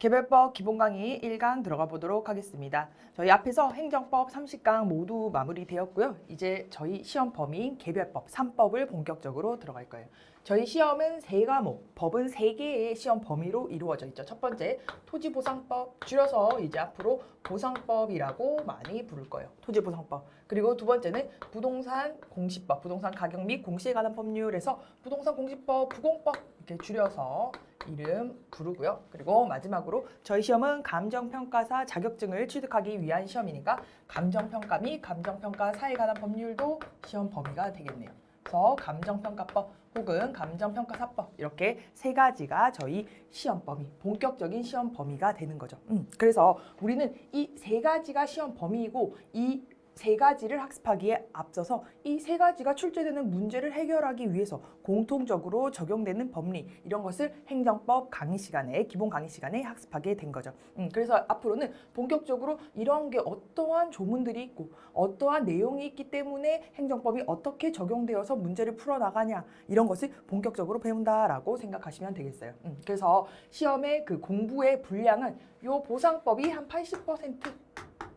개별법 기본 강의 1강 들어가 보도록 하겠습니다. 저희 앞에서 행정법 30강 모두 마무리되었고요. 이제 저희 시험 범위인 개별법 3법을 본격적으로 들어갈 거예요. 저희 시험은 3과목, 법은 3개의 시험 범위로 이루어져 있죠. 첫 번째, 토지보상법, 줄여서 이제 앞으로 보상법이라고 많이 부를 거예요. 토지보상법. 그리고 두 번째는 부동산 공시법, 부동산 가격 및 공시에 관한 법률에서 부동산 공시법, 부공법 이렇게 줄여서 이름 부르고요. 그리고 마지막으로 저희 시험은 감정평가사 자격증을 취득하기 위한 시험이니까 감정평가 및 감정평가사에 관한 법률도 시험 범위가 되겠네요. 그래서 감정평가법 혹은 감정평가사법 이렇게 3가지가 저희 시험 범위, 본격적인 시험 범위가 되는 거죠. 그래서 우리는 이 3가지가 시험 범위이고 이 3가지를 학습하기에 앞서서 이 3가지가 출제되는 문제를 해결하기 위해서 공통적으로 적용되는 법리 이런 것을 행정법 강의 시간에 기본 강의 시간에 학습하게 된 거죠. 그래서 앞으로는 본격적으로 이런 게 어떠한 조문들이 있고 어떠한 내용이 있기 때문에 행정법이 어떻게 적용되어서 문제를 풀어나가냐 이런 것을 본격적으로 배운다라고 생각하시면 되겠어요. 그래서 시험의 그 공부의 분량은 요 보상법이 한 80%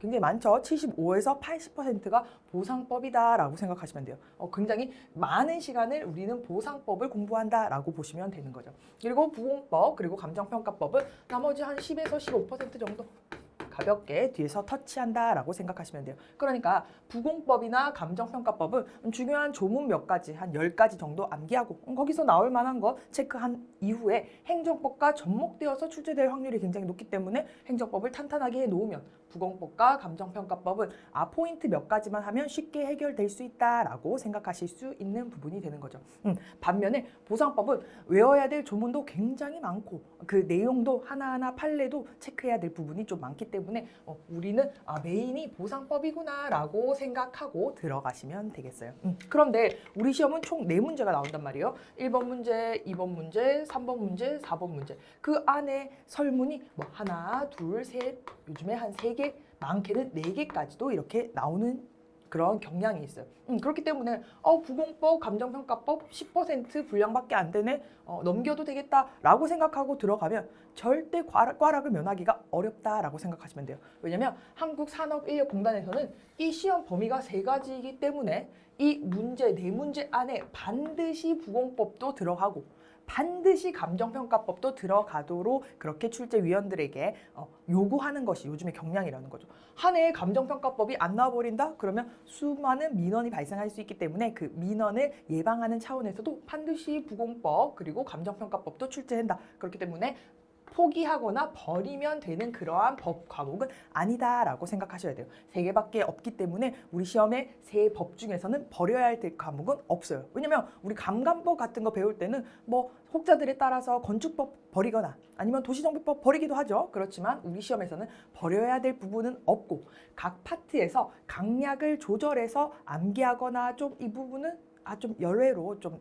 굉장히 많죠. 75에서 80%가 보상법이다라고 생각하시면 돼요. 굉장히 많은 시간을 우리는 보상법을 공부한다라고 보시면 되는 거죠. 그리고 부공법 그리고 감정평가법은 나머지 한 10에서 15% 정도 가볍게 뒤에서 터치한다라고 생각하시면 돼요. 그러니까 부공법이나 감정평가법은 중요한 조문 몇 가지, 한 10가지 정도 암기하고 거기서 나올 만한 거 체크한 이후에 행정법과 접목되어서 출제될 확률이 굉장히 높기 때문에 행정법을 탄탄하게 해놓으면 부공법과 감정평가법은 포인트 몇 가지만 하면 쉽게 해결될 수 있다라고 생각하실 수 있는 부분이 되는 거죠. 반면에 보상법은 외워야 될 조문도 굉장히 많고 그 내용도 하나하나 판례도 체크해야 될 부분이 좀 많기 때문에 우리는 메인이 보상법이구나 라고 생각하고 들어가시면 되겠어요. 그런데 우리 시험은 총 4문제가 나온단 말이에요. 1번 문제, 2번 문제, 3번 문제, 4번 문제. 그 안에 설문이 뭐 하나, 둘, 셋, 요즘에 한 3개, 많게는 4개까지도 이렇게 나오는 그런 경향이 있어요. 그렇기 때문에 부공법, 감정평가법 10% 분량밖에 안 되네, 넘겨도 되겠다라고 생각하고 들어가면 절대 꽈락을 면하기가 어렵다라고 생각하시면 돼요. 왜냐하면 한국산업인력공단에서는 이 시험 범위가 3가지이기 때문에 이 문제, 4문제 안에 반드시 부공법도 들어가고 반드시 감정평가법도 들어가도록 그렇게 출제위원들에게 요구하는 것이 요즘의 경향이라는 거죠. 한 해에 감정평가법이 안 나와버린다? 그러면 수많은 민원이 발생할 수 있기 때문에 그 민원을 예방하는 차원에서도 반드시 부공법 그리고 감정평가법도 출제한다. 그렇기 때문에 포기하거나 버리면 되는 그러한 법 과목은 아니다라고 생각하셔야 돼요. 3개밖에 없기 때문에 우리 시험에 3법 중에서는 버려야 할 과목은 없어요. 왜냐면 우리 감감법 같은 거 배울 때는 뭐 혹자들에 따라서 건축법 버리거나 아니면 도시정비법 버리기도 하죠. 그렇지만 우리 시험에서는 버려야 될 부분은 없고 각 파트에서 강약을 조절해서 암기하거나 좀 이 부분은 좀 열외로 좀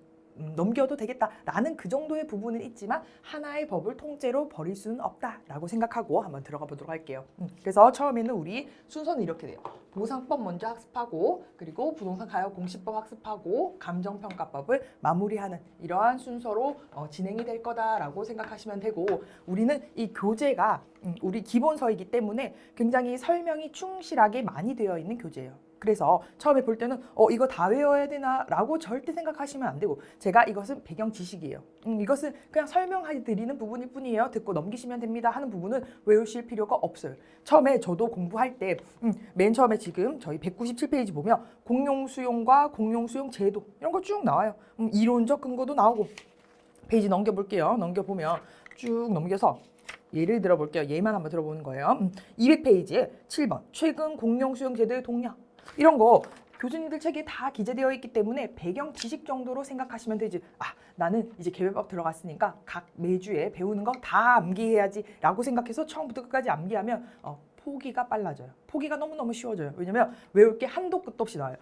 넘겨도 되겠다라는 그 정도의 부분은 있지만 하나의 법을 통째로 버릴 수는 없다라고 생각하고 한번 들어가 보도록 할게요. 그래서 처음에는 우리 순서는 이렇게 돼요. 보상법 먼저 학습하고 그리고 부동산 가격 공시법 학습하고 감정평가법을 마무리하는 이러한 순서로 진행이 될 거다라고 생각하시면 되고 우리는 이 교재가 우리 기본서이기 때문에 굉장히 설명이 충실하게 많이 되어 있는 교재예요. 그래서 처음에 볼 때는 이거 다 외워야 되나 라고 절대 생각하시면 안 되고 제가 이것은 배경 지식이에요. 이것은 그냥 설명해 드리는 부분일 뿐이에요. 듣고 넘기시면 됩니다 하는 부분은 외우실 필요가 없어요. 처음에 저도 공부할 때 맨 처음에 지금 저희 197페이지 보면 공용수용과 공용수용 제도 이런 거 쭉 나와요. 이론적 근거도 나오고 페이지 넘겨볼게요. 넘겨보면 쭉 넘겨서 예를 들어볼게요. 얘만 한번 들어보는 거예요. 200페이지에 7번 최근 공용수용 제도의 동향 이런 거 교수님들 책에 다 기재되어 있기 때문에 배경 지식 정도로 생각하시면 되지. 나는 이제 개별법 들어갔으니까 각 매주에 배우는 거 다 암기해야지 라고 생각해서 처음부터 끝까지 암기하면 포기가 빨라져요. 포기가 너무너무 쉬워져요. 왜냐면 외울 게 한도 끝도 없이 나와요.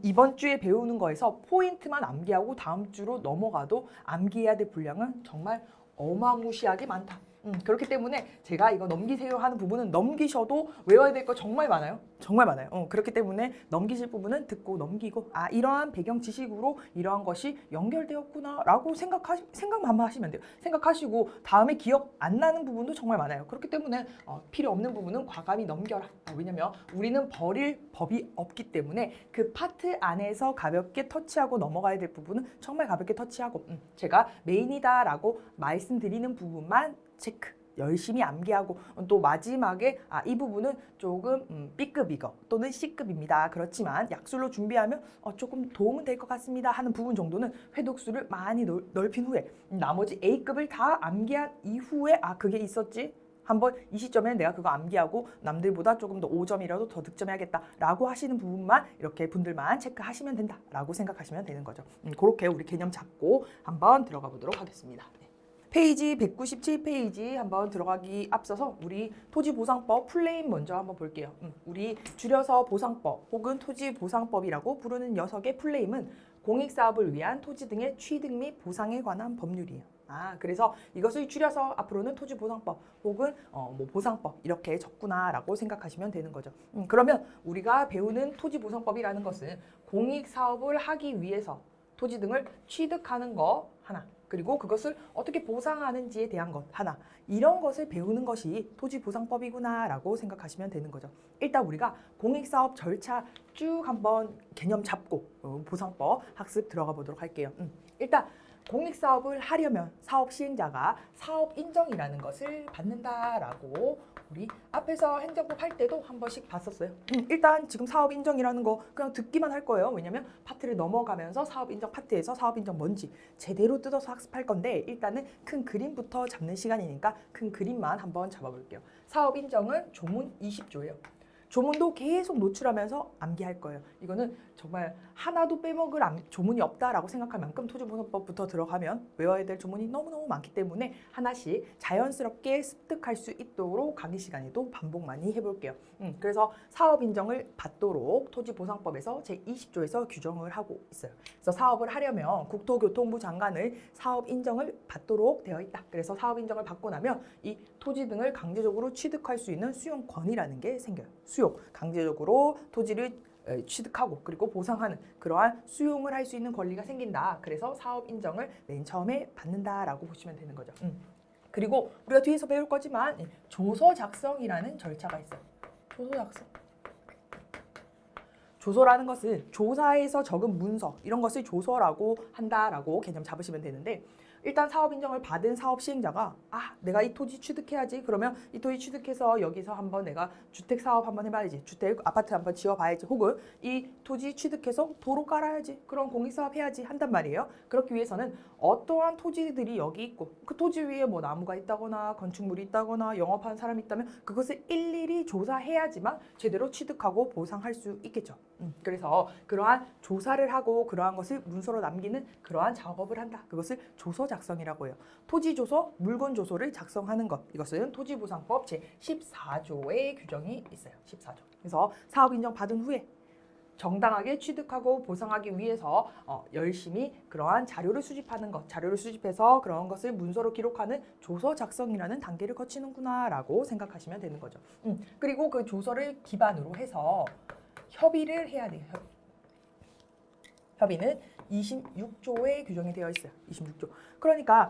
이번 주에 배우는 거에서 포인트만 암기하고 다음 주로 넘어가도 암기해야 될 분량은 정말 어마무시하게 많다. 그렇기 때문에 제가 이거 넘기세요 하는 부분은 넘기셔도 외워야 될 거 정말 많아요. 정말 많아요. 그렇기 때문에 넘기실 부분은 듣고 넘기고 이러한 배경 지식으로 이러한 것이 연결되었구나 라고 생각만 하시면 돼요. 생각하시고 다음에 기억 안 나는 부분도 정말 많아요. 그렇기 때문에 필요 없는 부분은 과감히 넘겨라. 왜냐면 우리는 버릴 법이 없기 때문에 그 파트 안에서 가볍게 터치하고 넘어가야 될 부분은 정말 가볍게 터치하고 제가 메인이다 라고 말씀드리는 부분만 체크 열심히 암기하고 또 마지막에 이 부분은 조금 B급이거 또는 C급입니다. 그렇지만 약술로 준비하면 조금 도움은 될 것 같습니다 하는 부분 정도는 회독수를 많이 넓힌 후에 나머지 A급을 다 암기한 이후에 그게 있었지? 한번 이 시점에는 내가 그거 암기하고 남들보다 조금 더 5점이라도 더 득점해야겠다라고 하시는 부분만 이렇게 분들만 체크하시면 된다라고 생각하시면 되는 거죠. 그렇게 우리 개념 잡고 한번 들어가 보도록 하겠습니다. 페이지 197페이지 한번 들어가기 앞서서 우리 토지보상법 플레임 먼저 한번 볼게요. 우리 줄여서 보상법 혹은 토지보상법이라고 부르는 녀석의 플레임은 공익사업을 위한 토지 등의 취득 및 보상에 관한 법률이에요. 그래서 이것을 줄여서 앞으로는 토지보상법 혹은 보상법 이렇게 적구나라고 생각하시면 되는 거죠. 그러면 우리가 배우는 토지보상법이라는 것은 공익사업을 하기 위해서 토지 등을 취득하는 거 하나, 그리고 그것을 어떻게 보상하는지에 대한 것 하나, 이런 것을 배우는 것이 토지보상법이구나라고 생각하시면 되는 거죠. 일단 우리가 공익사업 절차 쭉 한번 개념 잡고 보상법 학습 들어가 보도록 할게요. 일단 공익사업을 하려면 사업 시행자가 사업 인정이라는 것을 받는다라고 우리 앞에서 행정법 할 때도 한 번씩 봤었어요. 일단 지금 사업 인정이라는 거 그냥 듣기만 할 거예요. 왜냐면 파트를 넘어가면서 사업 인정 파트에서 사업 인정 뭔지 제대로 뜯어서 학습할 건데 일단은 큰 그림부터 잡는 시간이니까 큰 그림만 한번 잡아볼게요. 사업 인정은 조문 20조예요. 조문도 계속 노출하면서 암기할 거예요. 이거는 정말 하나도 빼먹을 조문이 없다라고 생각할 만큼 토지보상법부터 들어가면 외워야 될 조문이 너무너무 많기 때문에 하나씩 자연스럽게 습득할 수 있도록 강의 시간에도 반복 많이 해볼게요. 그래서 사업 인정을 받도록 토지보상법에서 제20조에서 규정을 하고 있어요. 그래서 사업을 하려면 국토교통부 장관을 사업 인정을 받도록 되어 있다. 그래서 사업 인정을 받고 나면 이 토지 등을 강제적으로 취득할 수 있는 수용권이라는 게 생겨요. 수용, 강제적으로 토지를 취득하고 그리고 보상하는 그러한 수용을 할 수 있는 권리가 생긴다. 그래서 사업 인정을 맨 처음에 받는다라고 보시면 되는 거죠. 그리고 우리가 뒤에서 배울 거지만 조서 작성이라는 절차가 있어요. 조서 작성. 조서라는 것은 조사에서 적은 문서 이런 것을 조서라고 한다라고 개념 잡으시면 되는데 일단 사업 인정을 받은 사업 시행자가 내가 이 토지 취득해야지. 그러면 이 토지 취득해서 여기서 한번 내가 주택 사업 한번 해봐야지. 주택 아파트 한번 지어봐야지. 혹은 이 토지 취득해서 도로 깔아야지. 그런 공익사업 해야지 한단 말이에요. 그렇기 위해서는 어떠한 토지들이 여기 있고 그 토지 위에 뭐 나무가 있다거나 건축물이 있다거나 영업하는 사람이 있다면 그것을 일일이 조사해야지만 제대로 취득하고 보상할 수 있겠죠. 그래서 그러한 조사를 하고 그러한 것을 문서로 남기는 그러한 작업을 한다. 그것을 조서 작성이라고 해요. 토지 조서, 물건 조서를 작성하는 것. 이것은 토지보상법 제14조의 규정이 있어요. 14조. 그래서 사업 인정 받은 후에 정당하게 취득하고 보상하기 위해서 열심히 그러한 자료를 수집하는 것, 자료를 수집해서 그런 것을 문서로 기록하는 조서 작성이라는 단계를 거치는구나 라고 생각하시면 되는 거죠. 그리고 그 조서를 기반으로 해서 협의를 해야 돼요. 협의는 26조에 규정이 되어 있어요. 26조. 그러니까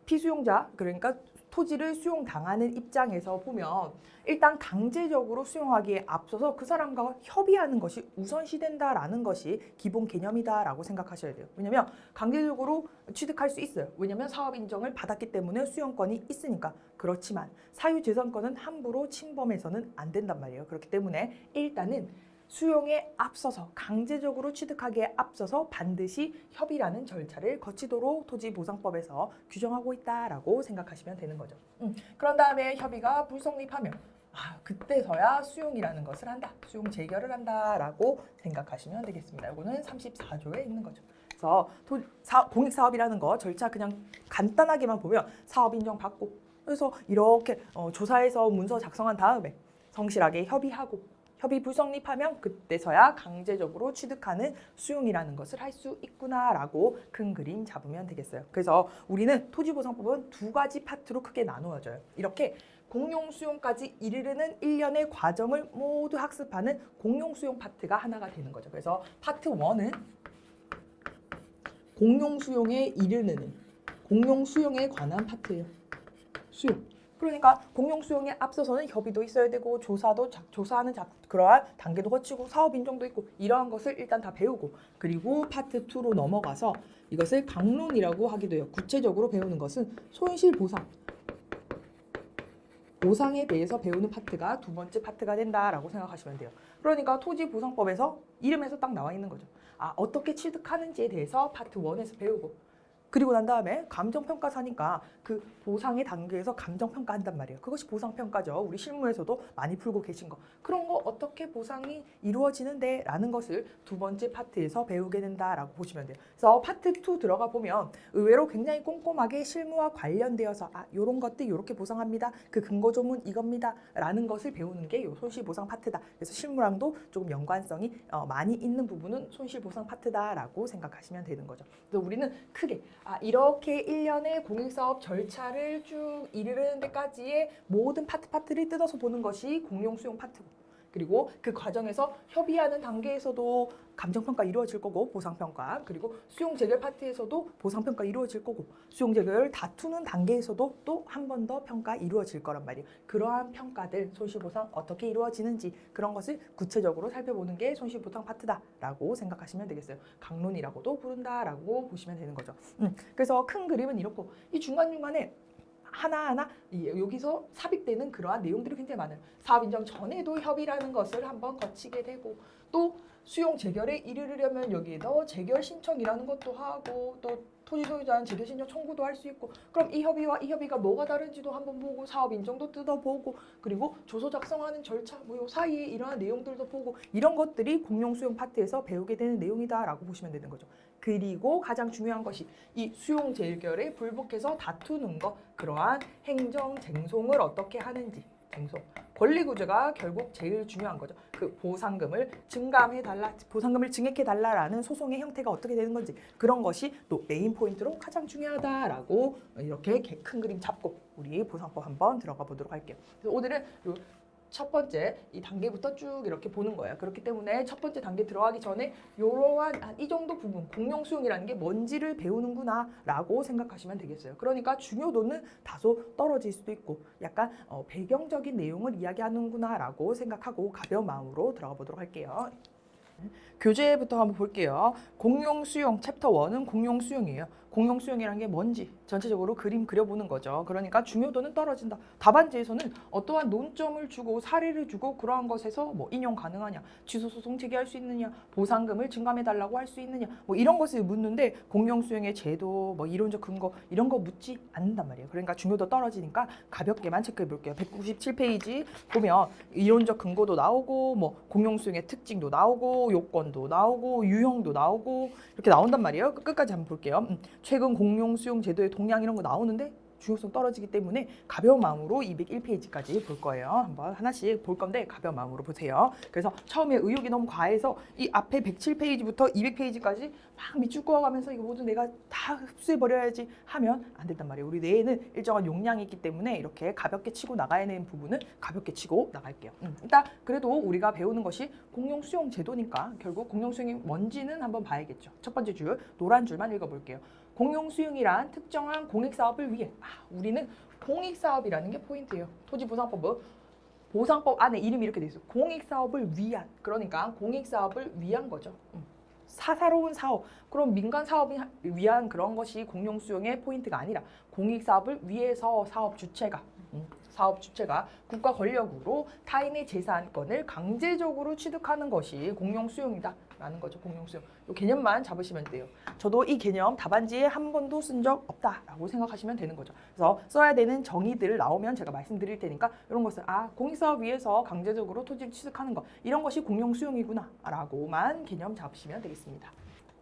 피수용자, 그러니까 토지를 수용당하는 입장에서 보면 일단 강제적으로 수용하기에 앞서서 그 사람과 협의하는 것이 우선시된다라는 것이 기본 개념이다라고 생각하셔야 돼요. 왜냐하면 강제적으로 취득할 수 있어요. 왜냐하면 사업 인정을 받았기 때문에 수용권이 있으니까. 그렇지만 사유재산권은 함부로 침범해서는 안 된단 말이에요. 그렇기 때문에 일단은 수용에 앞서서 강제적으로 취득하기에 앞서서 반드시 협의라는 절차를 거치도록 토지보상법에서 규정하고 있다라고 생각하시면 되는 거죠. 그런 다음에 협의가 불성립하면 그때서야 수용이라는 것을 한다. 수용 재결을 한다라고 생각하시면 되겠습니다. 이거는 34조에 있는 거죠. 그래서 공익사업이라는 거 절차 그냥 간단하게만 보면 사업 인정 받고 그래서 이렇게 조사해서 문서 작성한 다음에 성실하게 협의하고 협의 불성립하면 그때서야 강제적으로 취득하는 수용이라는 것을 할 수 있구나라고 큰 그림 잡으면 되겠어요. 그래서 우리는 토지보상법은 두 가지 파트로 크게 나누어져요. 이렇게 공용수용까지 이르르는 일련의 과정을 모두 학습하는 공용수용 파트가 하나가 되는 거죠. 그래서 파트 1은 공용수용에 이르르는 공용수용에 관한 파트예요. 수용. 그러니까 공용수용에 앞서서는 협의도 있어야 되고 조사하는 그러한 단계도 거치고 사업 인정도 있고 이러한 것을 일단 다 배우고 그리고 파트 2로 넘어가서 이것을 강론이라고 하기도 해요. 구체적으로 배우는 것은 손실보상. 보상에 대해서 배우는 파트가 두 번째 파트가 된다라고 생각하시면 돼요. 그러니까 토지보상법에서 이름에서 딱 나와 있는 거죠. 어떻게 취득하는지에 대해서 파트 1에서 배우고 그리고 난 다음에 감정평가사니까 그 보상의 단계에서 감정평가한단 말이에요. 그것이 보상평가죠. 우리 실무에서도 많이 풀고 계신 거. 그런 거 어떻게 보상이 이루어지는데 라는 것을 두 번째 파트에서 배우게 된다라고 보시면 돼요. 그래서 파트 2 들어가 보면 의외로 굉장히 꼼꼼하게 실무와 관련되어서 요런 것들 요렇게 보상합니다. 그 근거조문 이겁니다. 라는 것을 배우는 게 요 손실보상 파트다. 그래서 실무랑도 조금 연관성이 많이 있는 부분은 손실보상 파트다라고 생각하시면 되는 거죠. 그래서 우리는 크게 이렇게 일련의 공익사업 절차를 쭉 이르는 데까지의 모든 파트를 뜯어서 보는 것이 공용수용 파트고 그리고 그 과정에서 협의하는 단계에서도 감정평가 이루어질 거고 보상평가 그리고 수용재결 파트에서도 보상평가 이루어질 거고 수용재결 다투는 단계에서도 또 한 번 더 평가 이루어질 거란 말이에요. 그러한 평가들 손실보상 어떻게 이루어지는지 그런 것을 구체적으로 살펴보는 게 손실보상 파트다라고 생각하시면 되겠어요. 강론이라고도 부른다라고 보시면 되는 거죠. 그래서 큰 그림은 이렇고 이 중간중간에 하나하나 여기서 삽입되는 그러한 내용들이 굉장히 많아요. 사업 인정 전에도 협의라는 것을 한번 거치게 되고 또 수용 재결에 이르려면 여기에서 재결 신청이라는 것도 하고 또 토지 소유자는 재결 신청 청구도 할 수 있고 그럼 이 협의와 이 협의가 뭐가 다른지도 한번 보고 사업 인정도 뜯어보고 그리고 조서 작성하는 절차 요 사이에 이러한 내용들도 보고 이런 것들이 공용수용 파트에서 배우게 되는 내용이다라고 보시면 되는 거죠. 그리고 가장 중요한 것이 이 수용 재결에 불복해서 다투는 것 그러한 행정 쟁송을 어떻게 하는지 쟁송 권리구조가 결국 제일 중요한 거죠. 그 보상금을 증감해달라, 보상금을 증액해달라라는 소송의 형태가 어떻게 되는 건지 그런 것이 또 메인 포인트로 가장 중요하다라고 이렇게 큰 그림 잡고 우리 보상법 한번 들어가 보도록 할게요. 그래서 오늘은 첫 번째 이 단계부터 쭉 이렇게 보는 거예요. 그렇기 때문에 첫 번째 단계 들어가기 전에 이러한 이 정도 부분 공용수용이라는 게 뭔지를 배우는구나 라고 생각하시면 되겠어요. 그러니까 중요도는 다소 떨어질 수도 있고 약간 배경적인 내용을 이야기하는구나 라고 생각하고 가벼운 마음으로 들어가 보도록 할게요. 교재부터 한번 볼게요. 공용수용 챕터 1은 공용수용이에요. 공용수용이라는 게 뭔지 전체적으로 그림 그려보는 거죠. 그러니까 중요도는 떨어진다. 답안지에서는 어떠한 논점을 주고 사례를 주고 그러한 것에서 뭐 인용 가능하냐, 취소소송 제기할 수 있느냐, 보상금을 증감해달라고 할 수 있느냐 뭐 이런 것을 묻는데 공용수용의 제도, 뭐 이론적 근거 이런 거 묻지 않는단 말이에요. 그러니까 중요도 떨어지니까 가볍게만 체크해 볼게요. 197페이지 보면 이론적 근거도 나오고 뭐 공용수용의 특징도 나오고 요건도 나오고 유형도 나오고 이렇게 나온단 말이에요. 끝까지 한번 볼게요. 최근 공용수용 제도의 동향 이런 거 나오는데 중요성 떨어지기 때문에 가벼운 마음으로 201페이지까지 볼 거예요. 한번 하나씩 볼 건데 가벼운 마음으로 보세요. 그래서 처음에 의욕이 너무 과해서 이 앞에 107페이지부터 200페이지까지 막 밑줄 그어가면서 이거 모두 내가 다 흡수해버려야지 하면 안 된단 말이에요. 우리 뇌에는 일정한 용량이 있기 때문에 이렇게 가볍게 치고 나가야 되는 부분은 가볍게 치고 나갈게요. 일단 그래도 우리가 배우는 것이 공용수용 제도니까 결국 공용수용이 뭔지는 한번 봐야겠죠. 첫 번째 줄 노란 줄만 읽어볼게요. 공용수용이란 특정한 공익사업을 위해 우리는 공익사업이라는 게 포인트예요. 토지보상법은 보상법 안에 이름이 이렇게 돼 있어요. 공익사업을 위한 그러니까 공익사업을 위한 거죠. 사사로운 사업 그럼 민간 사업을 위한 그런 것이 공용수용의 포인트가 아니라 공익사업을 위해서 사업 주체가 국가 권력으로 타인의 재산권을 강제적으로 취득하는 것이 공용수용이다라는 거죠. 공용수용. 이 개념만 잡으시면 돼요. 저도 이 개념 답안지에 한 번도 쓴 적 없다라고 생각하시면 되는 거죠. 그래서 써야 되는 정의들 나오면 제가 말씀드릴 테니까 이런 것을 공익사업 위해서 강제적으로 토지를 취득하는 것 이런 것이 공용수용이구나 라고만 개념 잡으시면 되겠습니다.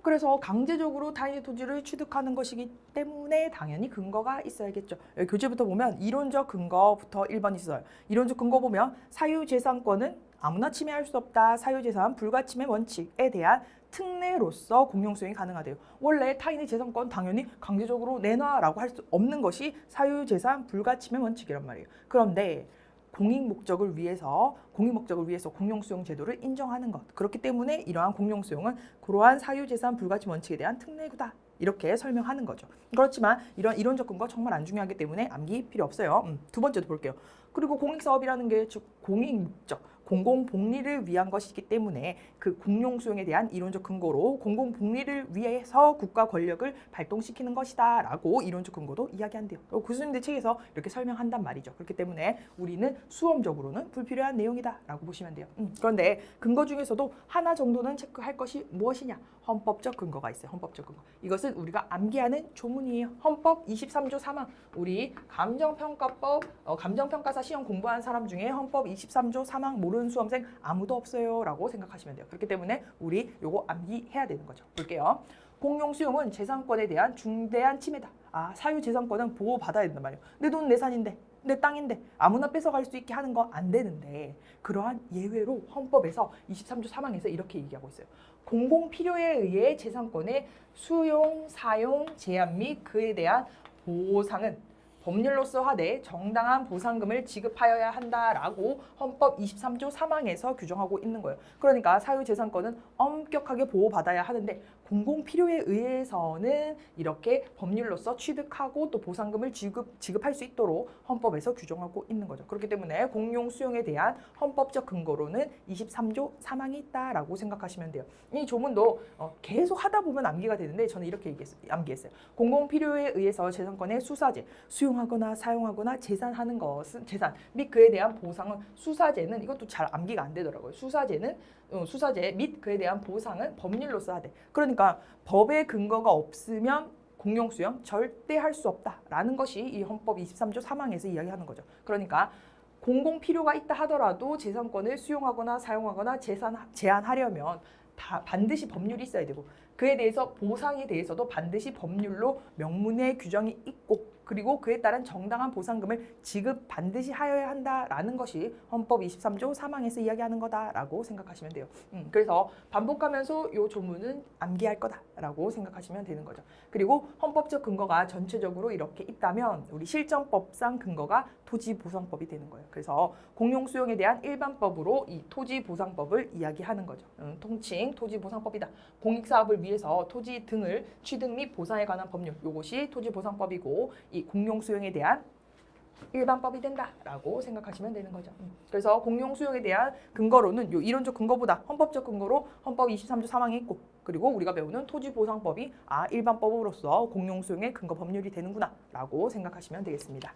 그래서 강제적으로 타인의 토지를 취득하는 것이기 때문에 당연히 근거가 있어야겠죠. 여기 교재부터 보면 이론적 근거부터 1번 있어요. 이론적 근거 보면 사유재산권은 아무나 침해할 수 없다. 사유재산 불가침해 원칙에 대한 특례로서 공용 수용이 가능하대요. 원래 타인의 재산권 당연히 강제적으로 내놔라고 할 수 없는 것이 사유재산 불가침해 원칙이란 말이에요. 그런데 공익 목적을 위해서 공용 수용 제도를 인정하는 것. 그렇기 때문에 이러한 공용 수용은 그러한 사유재산 불가침 원칙에 대한 특례구다. 이렇게 설명하는 거죠. 그렇지만 이런 이론적 근거 정말 안 중요하기 때문에 암기 필요 없어요. 두 번째도 볼게요. 그리고 공익사업이라는 게 즉 공익 목적, 공공복리를 위한 것이기 때문에 그 공용 수용에 대한 이론적 근거로 공공복리를 위해서 국가 권력을 발동시키는 것이다 라고 이론적 근거도 이야기한대요. 교수님들 책에서 이렇게 설명한단 말이죠. 그렇기 때문에 우리는 수험적으로는 불필요한 내용이다 라고 보시면 돼요. 그런데 근거 중에서도 하나 정도는 체크할 것이 무엇이냐? 헌법적 근거가 있어요. 헌법적 근거. 이것은 우리가 암기하는 조문이에요. 헌법 23조 3항. 우리 감정평가법, 감정평가사 시험 공부한 사람 중에 헌법 23조 3항 모르는 수험생 아무도 없어요 라고 생각하시면 돼요. 그렇기 때문에 우리 요거 암기해야 되는 거죠. 볼게요. 공용 수용은 재산권에 대한 중대한 침해다. 사유 재산권은 보호받아야 된단 말이에요. 내 돈 내 산인데, 내 땅인데 아무나 뺏어갈 수 있게 하는 거 안 되는데 그러한 예외로 헌법에서 23조 3항에서 이렇게 얘기하고 있어요. 공공 필요에 의해 재산권의 수용, 사용, 제한 및 그에 대한 보상은 법률로서 하되 정당한 보상금을 지급하여야 한다라고 헌법 23조 3항에서 규정하고 있는 거예요. 그러니까 사유재산권은 엄격하게 보호받아야 하는데 공공 필요에 의해서는 이렇게 법률로서 취득하고 또 보상금을 지급할 수 있도록 헌법에서 규정하고 있는 거죠. 그렇기 때문에 공용 수용에 대한 헌법적 근거로는 23조 3항이 있다라고 생각하시면 돼요. 이 조문도 계속 하다 보면 암기가 되는데 저는 이렇게 암기했어요. 공공 필요에 의해서 재산권의 수사제, 수용하거나 사용하거나 재산하는 것은 재산 및 그에 대한 보상은 수사제는 이것도 잘 암기가 안 되더라고요. 수사제 및 그에 대한 보상은 법률로서 하되 그러니까 법의 근거가 없으면 공용 수용 절대 할 수 없다라는 것이 이 헌법 23조 3항에서 이야기하는 거죠. 그러니까 공공 필요가 있다 하더라도 재산권을 수용하거나 사용하거나 제한하려면 반드시 법률이 있어야 되고 그에 대해서 보상에 대해서도 반드시 법률로 명문의 규정이 있고 그리고 그에 따른 정당한 보상금을 지급 반드시 하여야 한다라는 것이 헌법 23조 3항에서 이야기하는 거다라고 생각하시면 돼요. 그래서 반복하면서 이 조문은 암기할 거다라고 생각하시면 되는 거죠. 그리고 헌법적 근거가 전체적으로 이렇게 있다면 우리 실정법상 근거가 토지보상법이 되는 거예요. 그래서 공용수용에 대한 일반법으로 이 토지보상법을 이야기하는 거죠. 통칭 토지보상법이다. 공익사업을 위해서 토지 등을 취득 및 보상에 관한 법률, 이것이 토지보상법이고 이 공용수용에 대한 일반법이 된다라고 생각하시면 되는 거죠. 그래서 공용수용에 대한 근거로는 요 이론적 근거보다 헌법적 근거로 헌법 23조 3항이 있고 그리고 우리가 배우는 토지보상법이 일반법으로서 공용수용의 근거 법률이 되는구나라고 생각하시면 되겠습니다.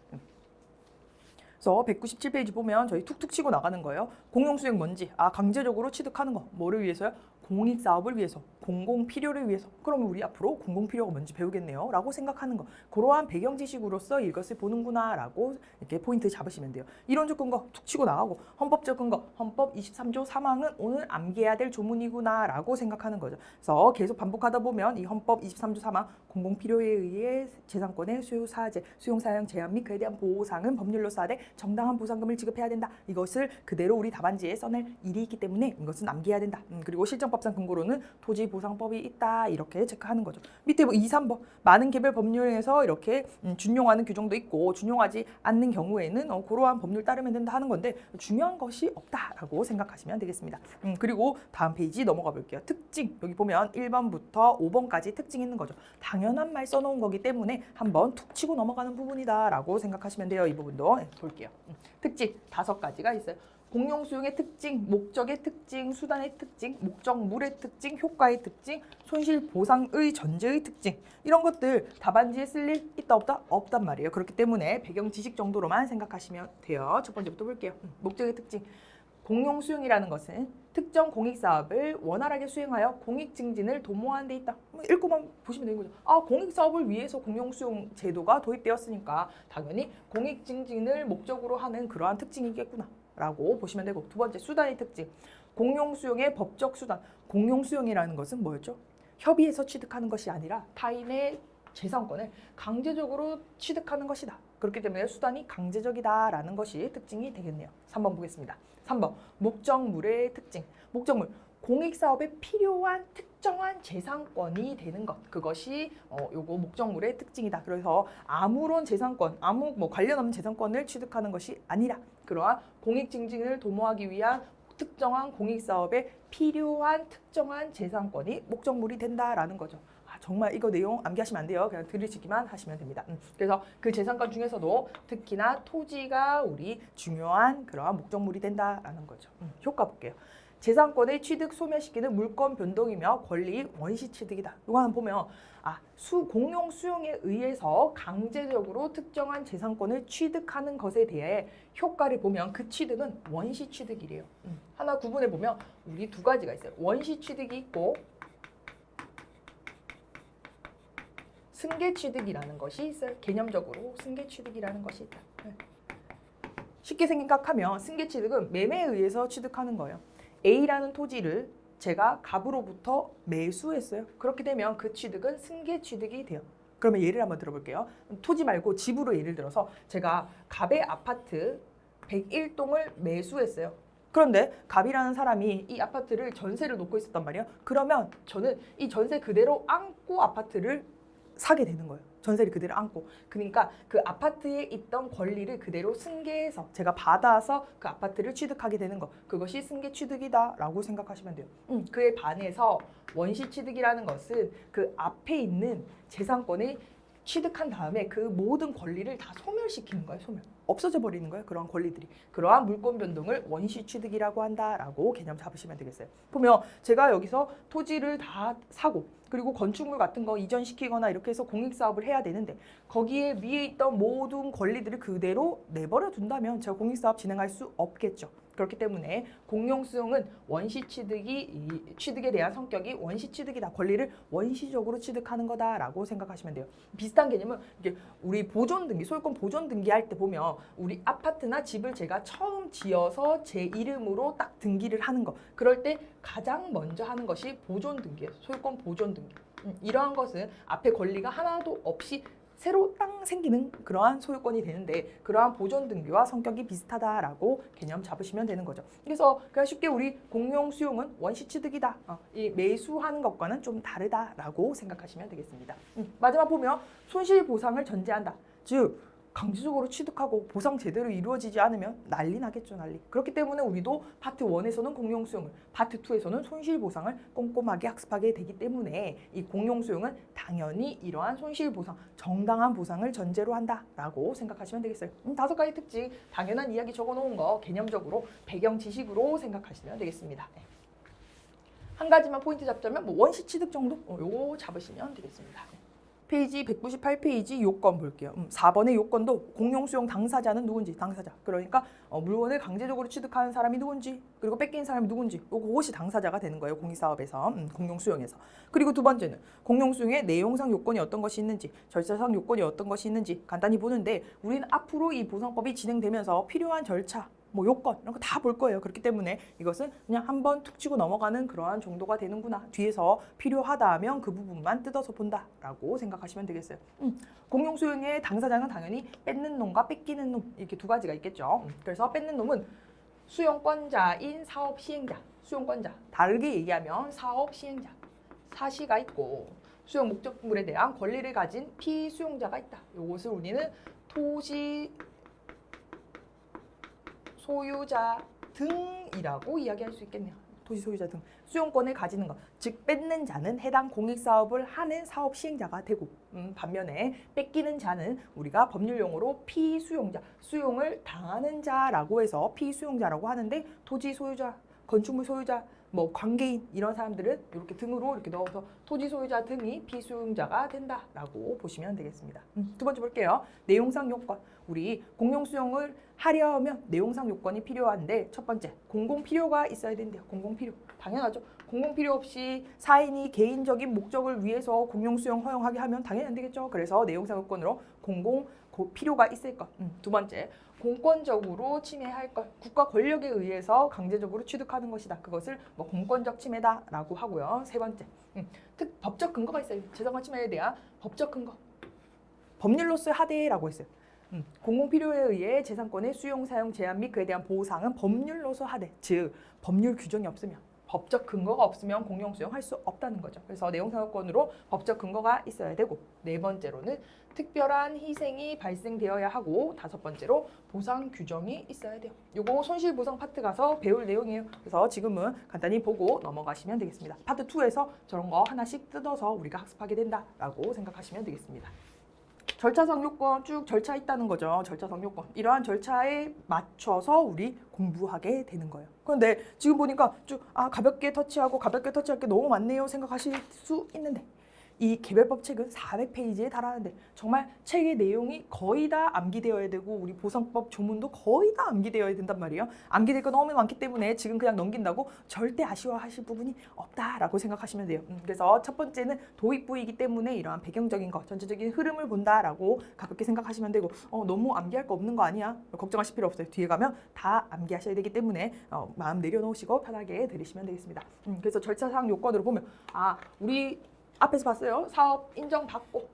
그래서 197페이지 보면 저희 툭툭 치고 나가는 거예요. 공용수용 뭔지 강제적으로 취득하는 거 뭐를 위해서요? 공익사업을 위해서, 공공필요를 위해서. 그러면 우리 앞으로 공공필요가 뭔지 배우겠네요 라고 생각하는 거. 그러한 배경 지식으로서 이것을 보는구나 라고 이렇게 포인트 잡으시면 돼요. 이론적 근거 툭 치고 나가고 헌법적 근거, 헌법 23조 3항은 오늘 암기해야 될 조문이구나 라고 생각하는 거죠. 그래서 계속 반복하다 보면 이 헌법 23조 3항 공공필요에 의해 재산권의 수요사제, 수용사용 제한 및 그에 대한 보상은 법률로서 하되 정당한 보상금을 지급해야 된다. 이것을 그대로 우리 답안지에 써낼 일이 있기 때문에 이것은 암기해야 된다. 그리고 실정법상 근거로는 토지보상법이 있다. 이렇게 체크하는 거죠. 밑에 2, 3번 많은 개별 법률에서 이렇게 준용하는 규정도 있고 준용하지 않는 경우에는 그러한 법률 따르면 된다 하는 건데 중요한 것이 없다라고 생각하시면 되겠습니다. 그리고 다음 페이지 넘어가 볼게요. 특징 여기 보면 1번부터 5번까지 특징 있는 거죠. 당연한 말 써놓은 거기 때문에 한번 툭 치고 넘어가는 부분이다라고 생각하시면 돼요. 이 부분도 볼게요. 특징 5가지가 있어요. 공용수용의 특징, 목적의 특징, 수단의 특징, 목적물의 특징, 효과의 특징, 손실보상의 전제의 특징 이런 것들 답안지에 쓸 일 있다 없다? 없단 말이에요. 그렇기 때문에 배경 지식 정도로만 생각하시면 돼요. 첫 번째부터 볼게요. 목적의 특징. 공용수용이라는 것은 특정 공익사업을 원활하게 수행하여 공익증진을 도모하는 데 있다. 읽고만 보시면 되는 거죠. 공익사업을 위해서 공용수용 제도가 도입되었으니까 당연히 공익증진을 목적으로 하는 그러한 특징이겠구나 라고 보시면 되고 두 번째 수단의 특징. 공용수용의 법적 수단. 공용수용이라는 것은 뭐였죠? 협의해서 취득하는 것이 아니라 타인의 재산권을 강제적으로 취득하는 것이다 그렇기 때문에 수단이 강제적이다라는 것이 특징이 되겠네요. 3번 보겠습니다. 3번 목적물의 특징. 목적물 공익사업에 필요한 특정한 재산권이 되는 것. 그것이 요거 목적물의 특징이다. 그래서 아무런 재산권, 아무 관련 없는 재산권을 취득하는 것이 아니라 그러한 공익 증진을 도모하기 위한 특정한 공익사업에 필요한 특정한 재산권이 목적물이 된다라는 거죠. 정말 이거 내용 암기하시면 안 돼요. 그냥 들으시기만 하시면 됩니다. 그래서 그 재산권 중에서도 특히나 토지가 우리 중요한 그러한 목적물이 된다라는 거죠. 효과 볼게요. 재산권의 취득 소멸시키는 물권 변동이며 권리 원시 취득이다. 이거 한번 보면 공용 수용에 의해서 강제적으로 특정한 재산권을 취득하는 것에 대해 효과를 보면 그 취득은 원시 취득이래요. 하나 구분해 보면 우리 두 가지가 있어요. 원시 취득이 있고 승계 취득이라는 것이 있어요. 개념적으로 승계 취득이라는 것이 있다. 쉽게 생각하면 승계 취득은 매매에 의해서 취득하는 거예요. A라는 토지를 제가 갑으로부터 매수했어요. 그렇게 되면 그 취득은 승계 취득이 돼요. 그러면 예를 한번 들어볼게요. 토지 말고 집으로 예를 들어서 제가 갑의 아파트 101동을 매수했어요. 그런데 갑이라는 사람이 이 아파트를 전세를 놓고 있었단 말이에요. 그러면 저는 이 전세 그대로 안고 아파트를 사게 되는 거예요. 전세를 그대로 안고. 그러니까 그 아파트에 있던 권리를 그대로 승계해서 제가 받아서 그 아파트를 취득하게 되는 것. 그것이 승계 취득이다라고 생각하시면 돼요. 그에 반해서 원시 취득이라는 것은 그 앞에 있는 재산권을 취득한 다음에 그 모든 권리를 다 소멸시키는 거예요. 소멸. 없어져 버리는 거예요. 그러한 권리들이. 그러한 물권 변동을 원시 취득이라고 한다라고 개념 잡으시면 되겠어요. 보면 제가 여기서 토지를 다 사고 그리고 건축물 같은 거 이전시키거나 이렇게 해서 공익사업을 해야 되는데 거기에 위에 있던 모든 권리들을 그대로 내버려 둔다면 제가 공익사업 진행할 수 없겠죠. 그렇기 때문에 공용 수용은 원시 취득이 취득에 대한 성격이 원시 취득이다. 권리를 원시적으로 취득하는 거다라고 생각하시면 돼요. 비슷한 개념은 이게 우리 보존 등기, 소유권 보존 등기할 때 보면 우리 아파트나 집을 제가 처음 지어서 제 이름으로 딱 등기를 하는 거. 그럴 때 가장 먼저 하는 것이 보존 등기예요. 소유권 보존 등기. 이러한 것은 앞에 권리가 하나도 없이 새로 땅 생기는 그러한 소유권이 되는데 그러한 보존 등기와 성격이 비슷하다라고 개념 잡으시면 되는 거죠. 그래서 그냥 쉽게 우리 공용 수용은 원시 취득이다. 이 매수하는 것과는 좀 다르다라고 생각하시면 되겠습니다. 마지막 보면 손실 보상을 전제한다. 즉 강제적으로 취득하고 보상 제대로 이루어지지 않으면 난리 나겠죠, 난리. 그렇기 때문에 우리도 파트 1에서는 공용 수용을, 파트 2에서는 손실 보상을 꼼꼼하게 학습하게 되기 때문에 이 공용 수용은 당연히 이러한 손실 보상, 정당한 보상을 전제로 한다라고 생각하시면 되겠어요. 5가지 특징, 당연한 이야기 적어놓은 거 개념적으로 배경 지식으로 생각하시면 되겠습니다. 한 가지만 포인트 잡자면 원시 취득 정도 요거 잡으시면 되겠습니다. 페이지 198페이지 요건 볼게요. 4번의 요건도 공용 수용 당사자는 누군지, 당사자. 그러니까 물건을 강제적으로 취득하는 사람이 누군지, 그리고 뺏긴 사람이 누군지, 그것이 당사자가 되는 거예요. 공익사업에서, 공용 수용에서. 그리고 두 번째는 공용 수용의 내용상 요건이 어떤 것이 있는지, 절차상 요건이 어떤 것이 있는지 간단히 보는데 우리는 앞으로 이 보상법이 진행되면서 필요한 절차, 요건 이런 거 다 볼 거예요. 그렇기 때문에 이것은 그냥 한번 툭 치고 넘어가는 그러한 정도가 되는구나. 뒤에서 필요하다 하면 그 부분만 뜯어서 본다라고 생각하시면 되겠어요. 공용 수용의 당사자는 당연히 뺏는 놈과 뺏기는 놈 이렇게 두 가지가 있겠죠. 그래서 뺏는 놈은 수용권자인 사업 시행자, 수용권자. 다르게 얘기하면 사업 시행자, 사시가 있고 수용 목적물에 대한 권리를 가진 피수용자가 있다. 이것을 우리는 토지 소유자 등이라고 이야기할 수 있겠네요. 토지 소유자 등. 수용권을 가지는 것, 즉 뺏는 자는 해당 공익사업을 하는 사업 시행자가 되고 반면에 뺏기는 자는 우리가 법률용어로 피수용자, 수용을 당하는 자라고 해서 피수용자라고 하는데 토지 소유자, 건축물 소유자, 관계인 이런 사람들은 이렇게 등으로 이렇게 넣어서 토지 소유자 등이 피수용자가 된다라고 보시면 되겠습니다. 두 번째 볼게요. 내용상 요건. 우리 공용 수용을 하려면 내용상 요건이 필요한데 첫 번째, 공공 필요가 있어야 된대요. 공공 필요. 당연하죠. 공공 필요 없이 사인이 개인적인 목적을 위해서 공용 수용 허용하게 하면 당연히 안 되겠죠. 그래서 내용상 요건으로 공공 필요가 있을 것. 두 번째, 공권적으로 침해할 것. 국가 권력에 의해서 강제적으로 취득하는 것이다. 그것을 공권적 침해다라고 하고요. 세 번째, 법적 근거가 있어요. 재산권 침해에 대한 법적 근거. 법률로서의 하대라고 했어요. 공공필요에 의해 재산권의 수용, 사용, 제한 및 그에 대한 보상은 법률로서 하되, 즉 법률 규정이 없으면, 법적 근거가 없으면 공용 수용할 수 없다는 거죠. 그래서 내용사유권으로 법적 근거가 있어야 되고, 네 번째로는 특별한 희생이 발생되어야 하고, 다섯 번째로 보상 규정이 있어야 돼요. 요거 손실보상 파트 가서 배울 내용이에요. 그래서 지금은 간단히 보고 넘어가시면 되겠습니다. 파트 2에서 저런 거 하나씩 뜯어서 우리가 학습하게 된다라고 생각하시면 되겠습니다. 절차상 요건 쭉 절차 있다는 거죠. 절차상 요건. 이러한 절차에 맞춰서 우리 공부하게 되는 거예요. 그런데 지금 보니까 쭉 가볍게 터치하고 가볍게 터치할 게 너무 많네요 생각하실 수 있는데, 이 개별법 책은 400페이지에 달하는데 정말 책의 내용이 거의 다 암기되어야 되고, 우리 보상법 조문도 거의 다 암기되어야 된단 말이에요. 암기될 거 너무 많기 때문에 지금 그냥 넘긴다고 절대 아쉬워하실 부분이 없다라고 생각하시면 돼요. 그래서 첫 번째는 도입부이기 때문에 이러한 배경적인 거, 전체적인 흐름을 본다라고 가볍게 생각하시면 되고, 너무 암기할 거 없는 거 아니야? 걱정하실 필요 없어요. 뒤에 가면 다 암기하셔야 되기 때문에 마음 내려놓으시고 편하게 들으시면 되겠습니다. 그래서 절차상 요건으로 보면 우리 앞에서 봤어요. 사업 인정받고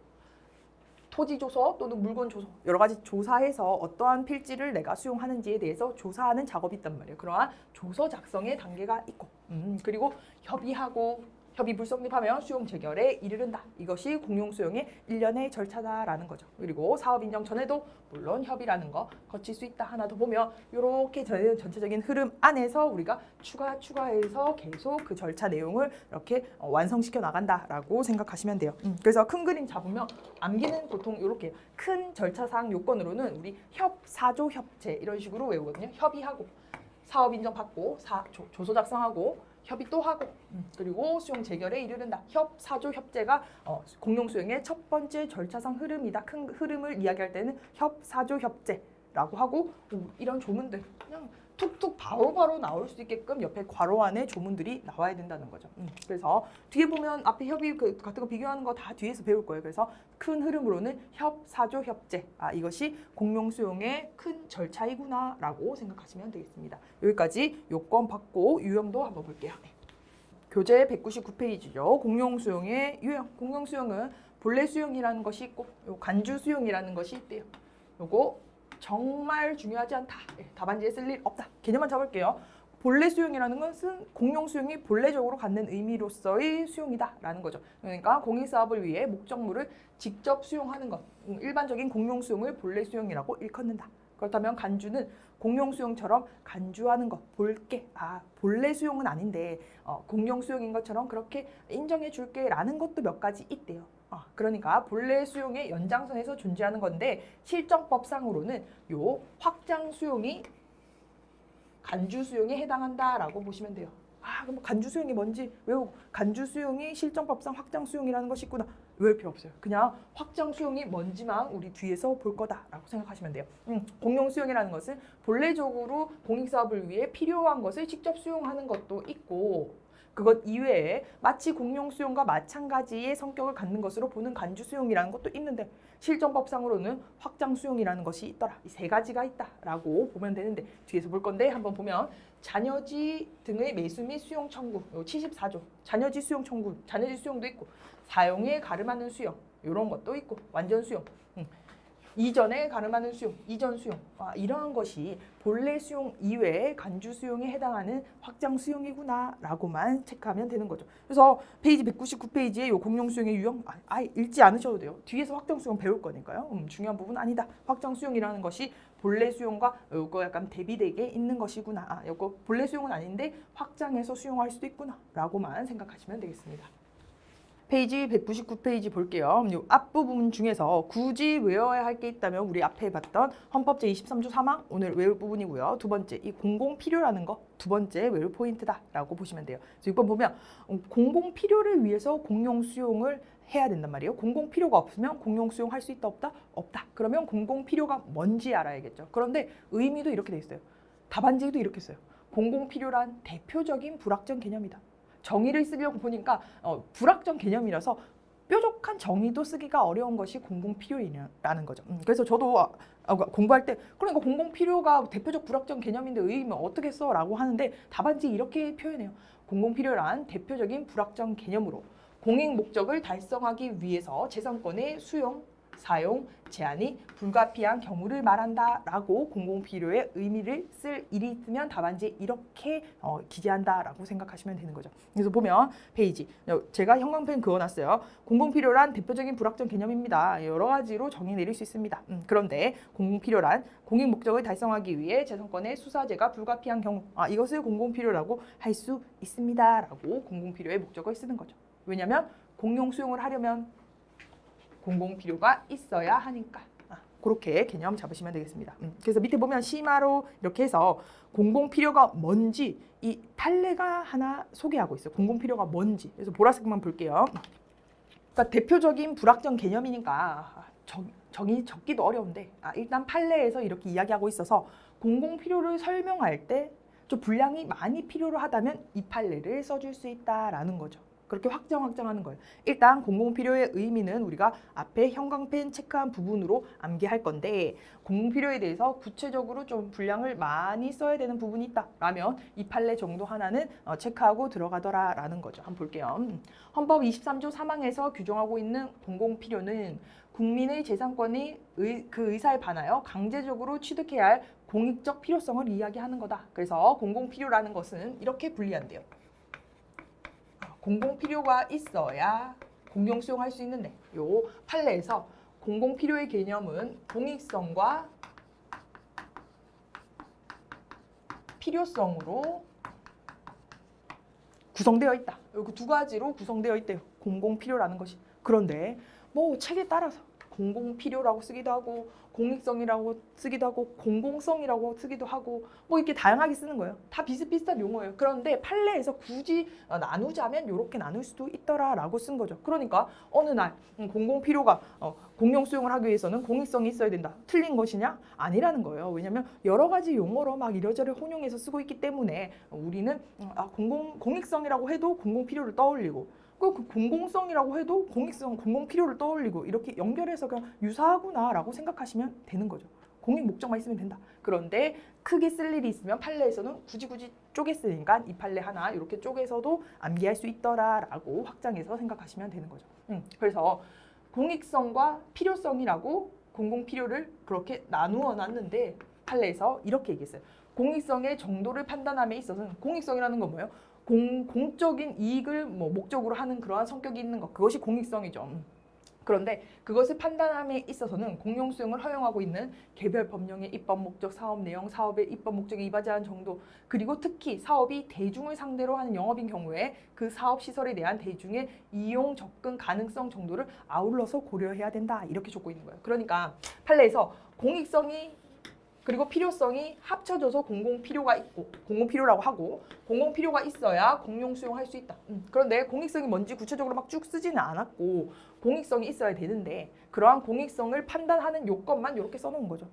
토지 조서 또는 물건 조서, 여러 가지 조사해서 어떠한 필지를 내가 수용하는지에 대해서 조사하는 작업이 있단 말이에요. 그러한 조서 작성의 단계가 있고, 그리고 협의하고 협의 불성립하면 수용 재결에 이르른다. 이것이 공용 수용의 일련의 절차다라는 거죠. 그리고 사업 인정 전에도 물론 협의라는 거 거칠 수 있다. 하나 더 보면 이렇게 전체적인 흐름 안에서 우리가 추가해서 계속 그 절차 내용을 이렇게 완성시켜 나간다라고 생각하시면 돼요. 그래서 큰 그림 잡으면 암기는 보통 이렇게 큰 절차상 요건으로는 우리 협사조 협재 이런 식으로 외우거든요. 협의하고 사업 인정 받고 조서 작성하고 협의 또 하고, 그리고 수용 재결에 이르른다. 협사조 협재가 공용 수용의 첫 번째 절차상 흐름이다. 큰 흐름을 이야기할 때는 협사조 협재라고 하고, 이런 조문들 그냥 툭툭 바로바로 나올 수 있게끔 옆에 괄호 안에 조문들이 나와야 된다는 거죠. 그래서 뒤에 보면 앞에 협의 같은 거 비교하는 거 다 뒤에서 배울 거예요. 그래서 큰 흐름으로는 협사조 협재, 이것이 공용 수용의 큰 절차이구나 라고 생각하시면 되겠습니다. 여기까지 요건 받고 유형도 한번 볼게요. 교재 199페이지죠. 공용 수용의 유형. 공용 수용은 본래 수용이라는 것이 있고 간주 수용이라는 것이 있대요. 요거 정말 중요하지 않다. 답안지에 쓸 일 없다. 개념만 잡을게요. 본래 수용이라는 것은 공용 수용이 본래적으로 갖는 의미로서의 수용이다라는 거죠. 그러니까 공익사업을 위해 목적물을 직접 수용하는 것. 일반적인 공용 수용을 본래 수용이라고 일컫는다. 그렇다면 간주는 공용 수용처럼 간주하는 것, 볼게. 본래 수용은 아닌데 공용 수용인 것처럼 그렇게 인정해 줄게 라는 것도 몇 가지 있대요. 그러니까 본래 수용의 연장선에서 존재하는 건데, 실정법상으로는 요 확장 수용이 간주 수용에 해당한다라고 보시면 돼요. 그럼 간주 수용이 뭔지 외우고, 간주 수용이 실정법상 확장 수용이라는 것이 있구나. 외울 필요 없어요. 그냥 확장 수용이 뭔지만 우리 뒤에서 볼 거다라고 생각하시면 돼요. 공용 수용이라는 것은 본래적으로 공익사업을 위해 필요한 것을 직접 수용하는 것도 있고, 그것 이외에 마치 공용 수용과 마찬가지의 성격을 갖는 것으로 보는 간주 수용이라는 것도 있는데, 실정법상으로는 확장 수용이라는 것이 있더라. 이 세 가지가 있다라고 보면 되는데, 뒤에서 볼 건데 한번 보면 잔여지 등의 매수 및 수용 청구, 74조 잔여지 수용 청구, 잔여지 수용도 있고, 사용에 가름하는 수용 이런 것도 있고, 완전 수용, 이전에 가름하는 수용, 이전 수용, 이러한 것이 본래 수용 이외의 간주 수용에 해당하는 확장 수용이구나 라고만 체크하면 되는 거죠. 그래서 페이지 199페이지에 이 공용 수용의 유형 아예 읽지 않으셔도 돼요. 뒤에서 확장 수용 배울 거니까요. 중요한 부분 아니다. 확장 수용이라는 것이 본래 수용과 이거 약간 대비되게 있는 것이구나. 이거 본래 수용은 아닌데 확장해서 수용할 수도 있구나 라고만 생각하시면 되겠습니다. 페이지 199페이지 볼게요. 이 앞부분 중에서 굳이 외워야 할 게 있다면 우리 앞에 봤던 헌법 제23조 3항 오늘 외울 부분이고요. 두 번째, 이 공공필요라는 거 두 번째 외울 포인트다라고 보시면 돼요. 그래서 6번 보면 공공필요를 위해서 공용수용을 해야 된단 말이에요. 공공필요가 없으면 공용수용 할 수 있다 없다? 없다. 그러면 공공필요가 뭔지 알아야겠죠. 그런데 의미도 이렇게 돼 있어요. 답안지에도 이렇게 써요. 공공필요란 대표적인 불확정 개념이다. 정의를 쓰려고 보니까 불확정 개념이라서 뾰족한 정의도 쓰기가 어려운 것이 공공필요라는 거죠. 그래서 저도 공부할 때 그러니까 공공필요가 대표적 불확정 개념인데 의미는 어떻게 써? 라고 하는데 답안지 이렇게 표현해요. 공공필요란 대표적인 불확정 개념으로 공익 목적을 달성하기 위해서 재산권의 수용, 사용 제한이 불가피한 경우를 말한다라고 공공필요의 의미를 쓸 일이 있으면 답안지에 이렇게 기재한다라고 생각하시면 되는 거죠. 그래서 보면 페이지 제가 형광펜 그어놨어요. 공공필요란 대표적인 불확정 개념입니다. 여러 가지로 정의 내릴 수 있습니다. 그런데 공공필요란 공익 목적을 달성하기 위해 재산권의 수사제가 불가피한 경우 이것을 공공필요라고 할 수 있습니다라고 공공필요의 목적을 쓰는 거죠. 왜냐하면 공용 수용을 하려면 공공필요가 있어야 하니까. 그렇게 개념 잡으시면 되겠습니다. 그래서 밑에 보면 심화로 이렇게 해서 공공필요가 뭔지 이 판례가 하나 소개하고 있어요. 공공필요가 뭔지. 그래서 보라색만 볼게요. 그러니까 대표적인 불확정 개념이니까 정의 적기도 어려운데 일단 판례에서 이렇게 이야기하고 있어서 공공필요를 설명할 때 좀 분량이 많이 필요로 하다면 이 판례를 써줄 수 있다라는 거죠. 그렇게 확정하는 거예요. 일단 공공필요의 의미는 우리가 앞에 형광펜 체크한 부분으로 암기할 건데 공공필요에 대해서 구체적으로 좀 분량을 많이 써야 되는 부분이 있다라면 이 판례 정도 하나는 체크하고 들어가더라라는 거죠. 한번 볼게요. 헌법 23조 3항에서 규정하고 있는 공공필요는 국민의 재산권이 그 의사에 반하여 강제적으로 취득해야 할 공익적 필요성을 이야기하는 거다. 그래서 공공필요라는 것은 이렇게 분리한대요. 공공필요가 있어야 공용 수용할 수 있는데 요 판례에서 공공필요의 개념은 공익성과 필요성으로 구성되어 있다. 여기 두 가지로 구성되어 있대요. 공공필요라는 것이. 그런데 뭐 책에 따라서 공공필요라고 쓰기도 하고 공익성이라고 쓰기도 하고 공공성이라고 쓰기도 하고 뭐 이렇게 다양하게 쓰는 거예요. 다 비슷비슷한 용어예요. 그런데 판례에서 굳이 나누자면 이렇게 나눌 수도 있더라라고 쓴 거죠. 그러니까 어느 날 공공필요가 공용 수용을 하기 위해서는 공익성이 있어야 된다. 틀린 것이냐? 아니라는 거예요. 왜냐하면 여러 가지 용어로 막 이래저래 혼용해서 쓰고 있기 때문에 우리는 공익성이라고 해도 공공필요를 떠올리고 그 공공성이라고 해도 공익성, 공공필요를 떠올리고 이렇게 연결해서 그냥 유사하구나라고 생각하시면 되는 거죠. 공익 목적만 있으면 된다. 그런데 크게 쓸 일이 있으면 판례에서는 굳이 쪼갰으니까 이 판례 하나 이렇게 쪼개서도 암기할 수 있더라라고 확장해서 생각하시면 되는 거죠. 그래서 공익성과 필요성이라고 공공필요를 그렇게 나누어 놨는데 판례에서 이렇게 얘기했어요. 공익성의 정도를 판단함에 있어서는 공익성이라는 건 뭐예요? 공적인 이익을 목적으로 하는 그러한 성격이 있는 것, 그것이 공익성이죠. 그런데 그것을 판단함에 있어서는 공용 수용을 허용하고 있는 개별 법령의 입법 목적, 사업 내용, 사업의 입법 목적에 이바지한 정도, 그리고 특히 사업이 대중을 상대로 하는 영업인 경우에 그 사업 시설에 대한 대중의 이용 접근 가능성 정도를 아울러서 고려해야 된다. 이렇게 적고 있는 거예요. 그러니까 판례에서 공익성이 그리고 필요성이 합쳐져서 공공필요가 있고 공공필요라고 하고 공공필요가 있어야 공용 수용할 수 있다. 그런데 공익성이 뭔지 구체적으로 막 쭉 쓰지는 않았고 공익성이 있어야 되는데 그러한 공익성을 판단하는 요건만 이렇게 써놓은 거죠.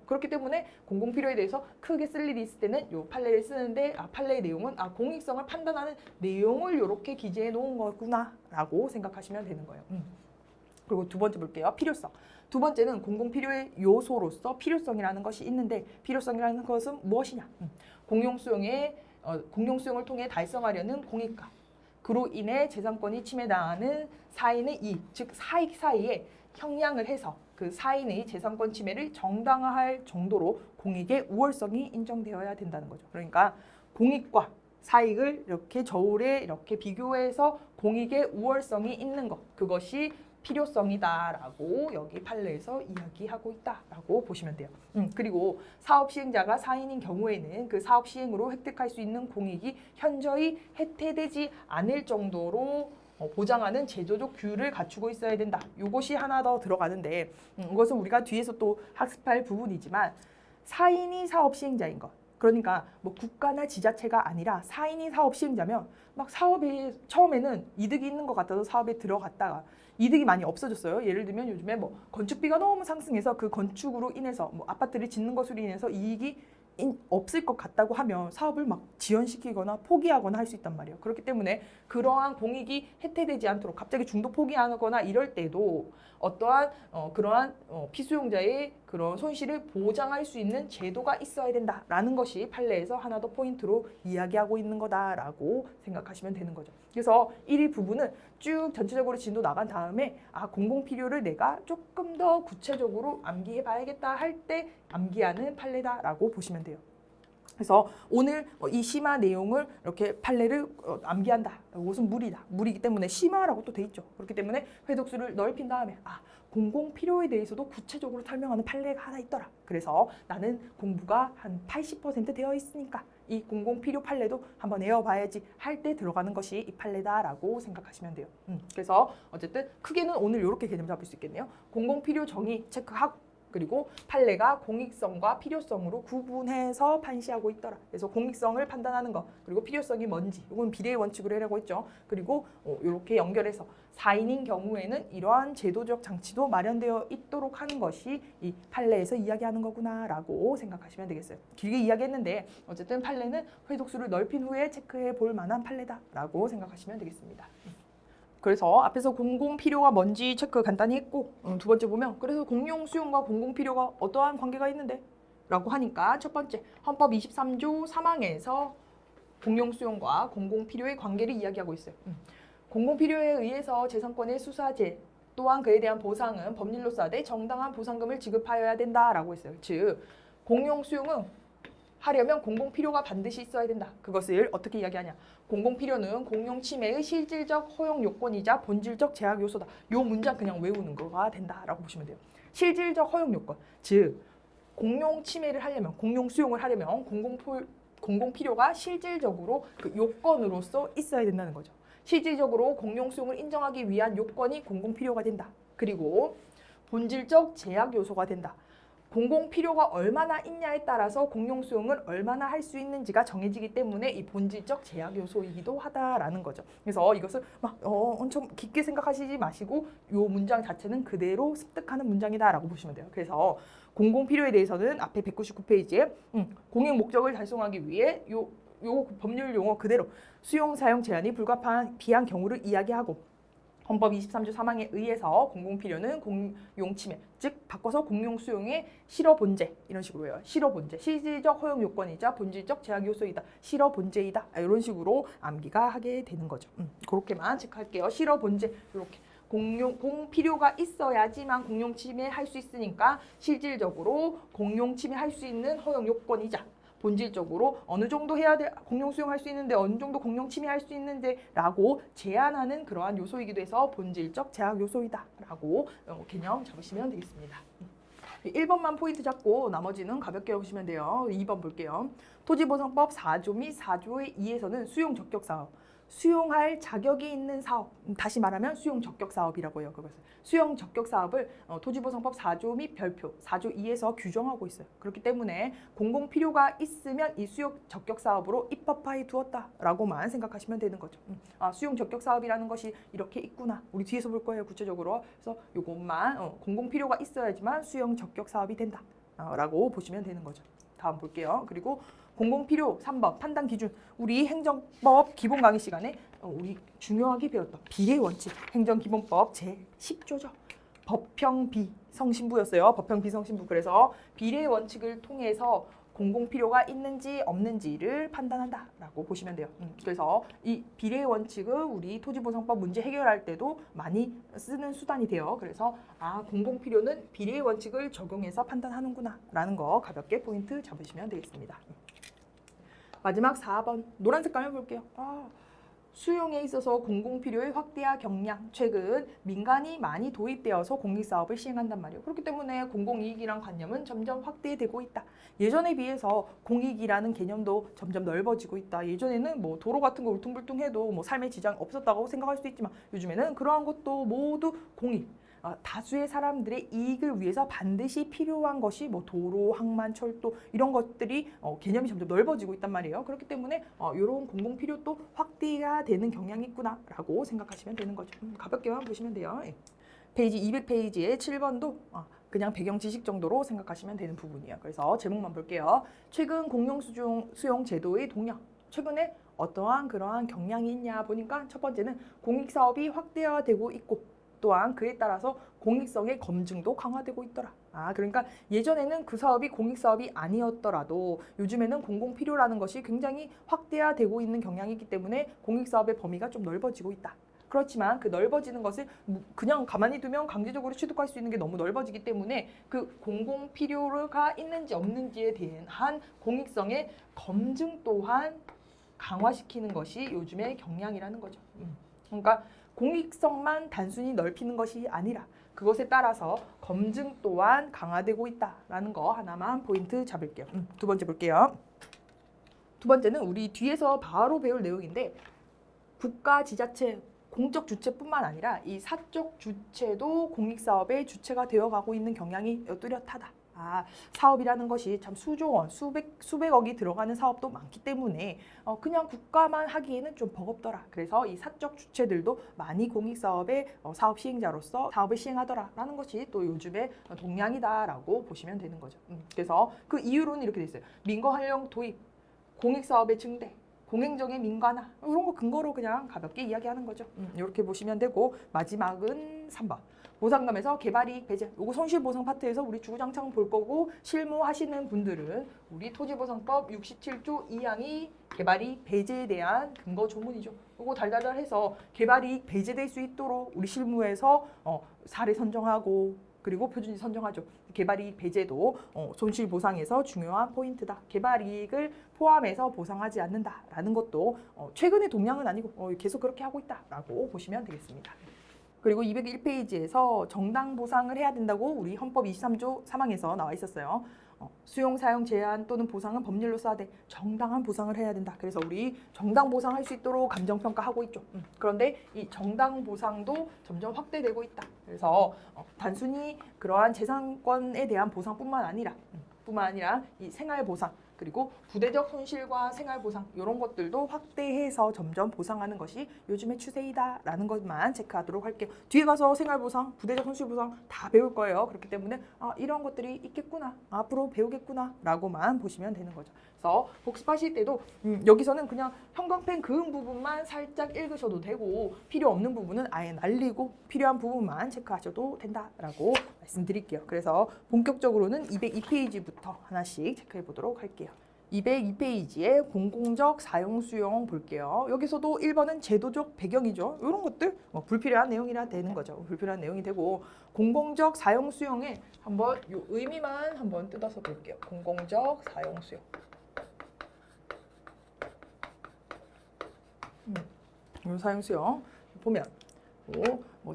그렇기 때문에 공공필요에 대해서 크게 쓸 일이 있을 때는 요 판례를 쓰는데 판례의 내용은 공익성을 판단하는 내용을 이렇게 기재해 놓은 거구나라고 생각하시면 되는 거예요. 그리고 두 번째 볼게요. 필요성. 두 번째는 공공필요의 요소로서 필요성이라는 것이 있는데 필요성이라는 것은 무엇이냐? 공용 수용을 통해 달성하려는 공익과 그로 인해 재산권이 침해당하는 사인의 이익, 즉 사익 사이에 형량을 해서 그 사인의 재산권 침해를 정당화할 정도로 공익의 우월성이 인정되어야 된다는 거죠. 그러니까 공익과 사익을 이렇게 저울에 이렇게 비교해서 공익의 우월성이 있는 것, 그것이 필요성이다라고 여기 판례에서 이야기하고 있다라고 보시면 돼요. 그리고 사업 시행자가 사인인 경우에는 그 사업 시행으로 획득할 수 있는 공익이 현저히 해태되지 않을 정도로 보장하는 제도적 규율을 갖추고 있어야 된다. 이것이 하나 더 들어가는데 이것은 우리가 뒤에서 또 학습할 부분이지만 사인이 사업 시행자인 것. 그러니까 뭐 국가나 지자체가 아니라 사인이 사업 시행자면 막 사업에 처음에는 이득이 있는 것 같아서 사업에 들어갔다가 이득이 많이 없어졌어요. 예를 들면 요즘에 뭐 건축비가 너무 상승해서 그 건축으로 인해서 뭐 아파트를 짓는 것으로 인해서 이익이 없을 것 같다고 하면 사업을 막 지연시키거나 포기하거나 할 수 있단 말이에요. 그렇기 때문에 그러한 공익이 해태되지 않도록 갑자기 중도 포기하거나 이럴 때도 어떠한 그러한 피수용자의 그런 손실을 보장할 수 있는 제도가 있어야 된다라는 것이 판례에서 하나 더 포인트로 이야기하고 있는 거다라고 생각하시면 되는 거죠. 그래서 1위 부분은 쭉 전체적으로 진도 나간 다음에 공공필요를 내가 조금 더 구체적으로 암기해 봐야겠다 할 때 암기하는 판례다라고 보시면 돼요. 그래서 오늘 이 심화 내용을 이렇게 판례를 암기한다. 이것은 무리이기 때문에 심화라고 또 돼 있죠. 그렇기 때문에 회독수를 넓힌 다음에 공공 필요에 대해서도 구체적으로 설명하는 판례가 하나 있더라. 그래서 나는 공부가 한 80% 되어 있으니까 이 공공 필요 판례도 한번 외워봐야지 할 때 들어가는 것이 이 판례다라고 생각하시면 돼요. 그래서 어쨌든 크게는 오늘 이렇게 개념 잡을 수 있겠네요. 공공 필요 정의 체크하고 그리고 판례가 공익성과 필요성으로 구분해서 판시하고 있더라. 그래서 공익성을 판단하는 것, 그리고 필요성이 뭔지, 이건 비례의 원칙으로 하라고 했죠. 그리고 이렇게 연결해서 4인인 경우에는 이러한 제도적 장치도 마련되어 있도록 하는 것이 이 판례에서 이야기하는 거구나라고 생각하시면 되겠어요. 길게 이야기했는데 어쨌든 판례는 회독수를 넓힌 후에 체크해 볼 만한 판례다라고 생각하시면 되겠습니다. 그래서 앞에서 공공 필요가 뭔지 체크 간단히 했고 두 번째 보면 그래서 공용 수용과 공공 필요가 어떠한 관계가 있는데? 라고 하니까 첫 번째 헌법 23조 3항에서 공용 수용과 공공 필요의 관계를 이야기하고 있어요. 공공 필요에 의해서 재산권의 수사제 또한 그에 대한 보상은 법률로서 하되 정당한 보상금을 지급하여야 된다라고 했어요. 즉 공용 수용은 하려면 공공 필요가 반드시 있어야 된다. 그것을 어떻게 이야기하냐? 공공 필요는 공용 침해의 실질적 허용 요건이자 본질적 제약 요소다. 요 문장 그냥 외우는 거가 된다라고 보시면 돼요. 실질적 허용 요건. 즉 공용 침해를 하려면 공용 수용을 하려면 공공 필요가 실질적으로 그 요건으로서 있어야 된다는 거죠. 실질적으로 공용 수용을 인정하기 위한 요건이 공공 필요가 된다. 그리고 본질적 제약 요소가 된다. 공공 필요가 얼마나 있냐에 따라서 공용 수용을 얼마나 할 수 있는지가 정해지기 때문에 이 본질적 제약 요소이기도 하다라는 거죠. 그래서 이것을 막 엄청 깊게 생각하시지 마시고 이 문장 자체는 그대로 습득하는 문장이다라고 보시면 돼요. 그래서 공공 필요에 대해서는 앞에 199페이지에 공익 목적을 달성하기 위해 요 법률 용어 그대로 수용 사용 제한이 불가피한 경우를 이야기하고 헌법 23조 3항에 의해서 공공 필요는 공용 침해, 즉 바꿔서 공용 수용의 실어 본제 이런 식으로 해요. 실어 본제, 실질적 허용 요건이자 본질적 제약 요소이다. 실어 본제이다. 이런 식으로 암기가 하게 되는 거죠. 그렇게만 체크할게요. 실어 본제 이렇게. 공 필요가 있어야지만 공용 침해 할 수 있으니까 실질적으로 공용 침해 할 수 있는 허용 요건이자 본질적으로 어느 정도 해야 돼 공용 수용할 수 있는데 어느 정도 공용 침해할 수 있는데 라고 제한하는 그러한 요소이기도 해서 본질적 제약 요소이다 라고 개념 잡으시면 되겠습니다. 1번만 포인트 잡고 나머지는 가볍게 보시면 돼요. 2번 볼게요. 토지보상법 4조 및 4조의 2에서는 수용 적격 사업, 수용할 자격이 있는 사업, 다시 말하면 수용 적격 사업이라고 해요. 그것을 수용 적격 사업을 토지보상법 4조 및 별표 4조 2에서 규정하고 있어요. 그렇기 때문에 공공 필요가 있으면 이 수용 적격 사업으로 입법화해 두었다라고만 생각하시면 되는 거죠. 수용 적격 사업이라는 것이 이렇게 있구나. 우리 뒤에서 볼 거예요. 구체적으로. 그래서 이것만 공공 필요가 있어야지만 수용 적격 사업이 된다라고 보시면 되는 거죠. 다음 볼게요. 그리고 공공필요 3번 판단 기준. 우리 행정법 기본 강의 시간에 우리 중요하게 배웠던 비례 원칙 행정기본법 제10조죠. 법형 비성신부였어요. 법형 비성신부. 그래서 비례 원칙을 통해서 공공필요가 있는지 없는지를 판단한다라고 보시면 돼요. 그래서 이 비례 원칙은 우리 토지보상법 문제 해결할 때도 많이 쓰는 수단이 돼요. 그래서 공공필요는 비례 원칙을 적용해서 판단하는구나 라는 거 가볍게 포인트 잡으시면 되겠습니다. 마지막 4번 노란 색깔 해볼게요. 수용에 있어서 공공필요의 확대화 경량. 최근 민간이 많이 도입되어서 공익사업을 시행한단 말이에요. 그렇기 때문에 공공이익이란 관념은 점점 확대되고 있다. 예전에 비해서 공익이라는 개념도 점점 넓어지고 있다. 예전에는 뭐 도로 같은 거 울퉁불퉁해도 뭐 삶에 지장 없었다고 생각할 수도 있지만 요즘에는 그러한 것도 모두 공익. 다수의 사람들의 이익을 위해서 반드시 필요한 것이 뭐 도로, 항만, 철도 이런 것들이 개념이 점점 넓어지고 있단 말이에요. 그렇기 때문에 이런 공공 필요도 확대가 되는 경향이 있구나라고 생각하시면 되는 거죠. 가볍게만 보시면 돼요. 페이지 200페이지의 7번도 그냥 배경 지식 정도로 생각하시면 되는 부분이에요. 그래서 제목만 볼게요. 최근 공용 수용 제도의 동향. 최근에 어떠한 그러한 경향이 있냐 보니까 첫 번째는 공익사업이 확대화되고 있고 또한 그에 따라서 공익성의 검증도 강화되고 있더라. 그러니까 예전에는 그 사업이 공익사업이 아니었더라도 요즘에는 공공필요라는 것이 굉장히 확대화되고 있는 경향이기 때문에 공익사업의 범위가 좀 넓어지고 있다. 그렇지만 그 넓어지는 것을 그냥 가만히 두면 강제적으로 취득할 수 있는 게 너무 넓어지기 때문에 그 공공필요가 있는지 없는지에 대한 공익성의 검증 또한 강화시키는 것이 요즘의 경향이라는 거죠. 그러니까 공익성만 단순히 넓히는 것이 아니라 그것에 따라서 검증 또한 강화되고 있다라는 거 하나만 포인트 잡을게요. 두 번째 볼게요. 두 번째는 우리 뒤에서 바로 배울 내용인데 국가, 지자체, 공적 주체뿐만 아니라 이 사적 주체도 공익사업의 주체가 되어가고 있는 경향이 뚜렷하다. 사업이라는 것이 참 수조 원, 수백억이 들어가는 사업도 많기 때문에 그냥 국가만 하기에는 좀 버겁더라. 그래서 이 사적 주체들도 많이 공익사업의 사업 시행자로서 사업을 시행하더라라는 것이 또 요즘의 동향이다라고 보시면 되는 거죠. 그래서 그 이유로는 이렇게 돼 있어요. 민거 활용 도입, 공익사업의 증대, 공행정의 민관화 이런 거 근거로 그냥 가볍게 이야기하는 거죠. 이렇게 보시면 되고 마지막은 3번. 보상금에서 개발이익 배제. 요거 손실보상 파트에서 우리 주구장창 볼 거고 실무하시는 분들은 우리 토지보상법 67조 2항이 개발이익 배제에 대한 근거 조문이죠. 요거 달달달해서 개발이익 배제될 수 있도록 우리 실무에서 사례 선정하고 그리고 표준지 선정하죠. 개발이익 배제도 손실보상에서 중요한 포인트다. 개발이익을 포함해서 보상하지 않는다라는 것도 최근의 동향은 아니고 계속 그렇게 하고 있다라고 보시면 되겠습니다. 그리고 201페이지에서 정당 보상을 해야 된다고 우리 헌법 23조 3항에서 나와 있었어요. 수용, 사용, 제한 또는 보상은 법률로서 하되 정당한 보상을 해야 된다. 그래서 우리 정당 보상할 수 있도록 감정평가하고 있죠. 그런데 이 정당 보상도 점점 확대되고 있다. 그래서 단순히 그러한 재산권에 대한 보상뿐만 아니라 이 생활보상 그리고 부대적 손실과 생활보상 이런 것들도 확대해서 점점 보상하는 것이 요즘의 추세이다라는 것만 체크하도록 할게요. 뒤에 가서 생활보상, 부대적 손실보상 다 배울 거예요. 그렇기 때문에 이런 것들이 있겠구나, 앞으로 배우겠구나 라고만 보시면 되는 거죠. 그래서 복습하실 때도 여기서는 그냥 형광펜 그은 부분만 살짝 읽으셔도 되고 필요 없는 부분은 아예 날리고 필요한 부분만 체크하셔도 된다라고 말씀드릴게요. 그래서 본격적으로는 202페이지부터 하나씩 체크해 보도록 할게요. 202페이지에 공공적 사용 수용 볼게요. 여기서도 1번은 제도적 배경이죠. 이런 것들 불필요한 내용이라 되는 거죠. 불필요한 내용이 되고 공공적 사용 수용에 한번 이 의미만 한번 뜯어서 볼게요. 공공적 사용 수용. 이 사용 수용 보면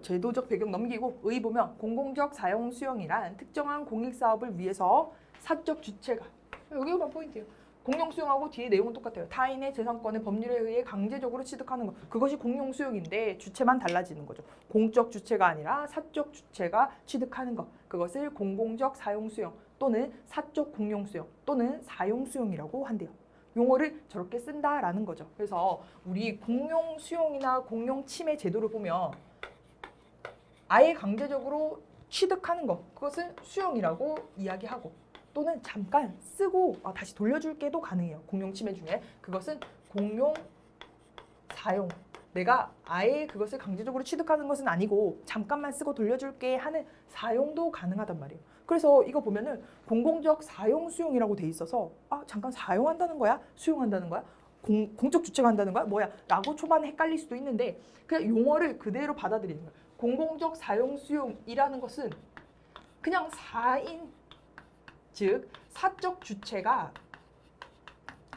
제도적 배경 넘기고 의 보면 공공적 사용 수용이란 특정한 공익 사업을 위해서 사적 주체가 여기만 포인트예요. 공용 수용하고 뒤에 내용은 똑같아요. 타인의 재산권을 법률에 의해 강제적으로 취득하는 것. 그것이 공용 수용인데 주체만 달라지는 거죠. 공적 주체가 아니라 사적 주체가 취득하는 것. 그것을 공공적 사용 수용 또는 사적 공용 수용 또는 사용 수용이라고 한대요. 용어를 저렇게 쓴다라는 거죠. 그래서 우리 공용 수용이나 공용 침해 제도를 보면 아예 강제적으로 취득하는 것. 그것을 수용이라고 이야기하고 또는 잠깐 쓰고 다시 돌려줄게도 가능해요. 공용 침해 중에 그것은 공용 사용. 내가 아예 그것을 강제적으로 취득하는 것은 아니고 잠깐만 쓰고 돌려줄게 하는 사용도 가능하단 말이에요. 그래서 이거 보면은 공공적 사용 수용이라고 돼 있어서 잠깐 사용한다는 거야? 수용한다는 거야? 공적 주체가 한다는 거야? 뭐야? 라고 초반에 헷갈릴 수도 있는데 그냥 용어를 그대로 받아들이는 거예요. 공공적 사용 수용이라는 것은 그냥 사인 즉 사적 주체가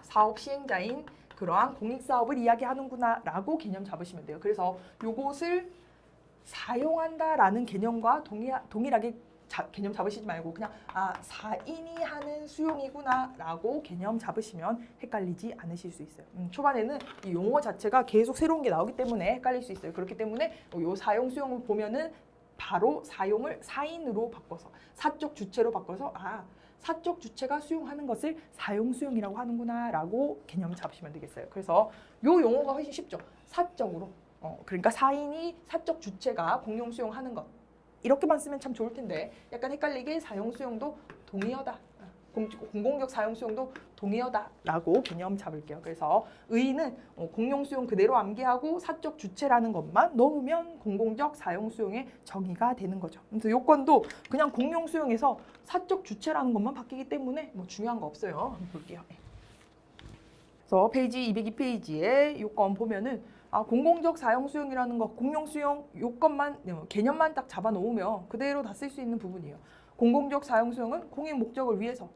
사업 시행자인 그러한 공익사업을 이야기하는구나 라고 개념 잡으시면 돼요. 그래서 요것을 사용한다라는 개념과 동일하게 개념 잡으시지 말고 그냥 사인이 하는 수용이구나 라고 개념 잡으시면 헷갈리지 않으실 수 있어요. 초반에는 이 용어 자체가 계속 새로운 게 나오기 때문에 헷갈릴 수 있어요. 그렇기 때문에 요 사용 수용을 보면은 바로 사용을 사인으로 바꿔서 사적 주체로 바꿔서 사적 주체가 수용하는 것을 사용 수용이라고 하는구나 라고 개념을 잡으시면 되겠어요. 그래서 요 용어가 훨씬 쉽죠. 사적으로. 그러니까 사인이 사적 주체가 공용 수용하는 것. 이렇게만 쓰면 참 좋을 텐데 약간 헷갈리게 사용 수용도 동의어다. 공공적 사용 수용도 동의어다라고 개념 잡을게요. 그래서 의의는 공용 수용 그대로 암기하고 사적 주체라는 것만 넣으면 공공적 사용 수용의 정의가 되는 거죠. 그래서 요건도 그냥 공용 수용에서 사적 주체라는 것만 바뀌기 때문에 뭐 중요한 거 없어요. 한번 볼게요. 그래서 페이지 202페이지에 요건 보면은 공공적 사용 수용이라는 거, 공용 수용 요건만 개념만 딱 잡아 놓으면 그대로 다 쓸 수 있는 부분이에요. 공공적 사용 수용은 공익 목적을 위해서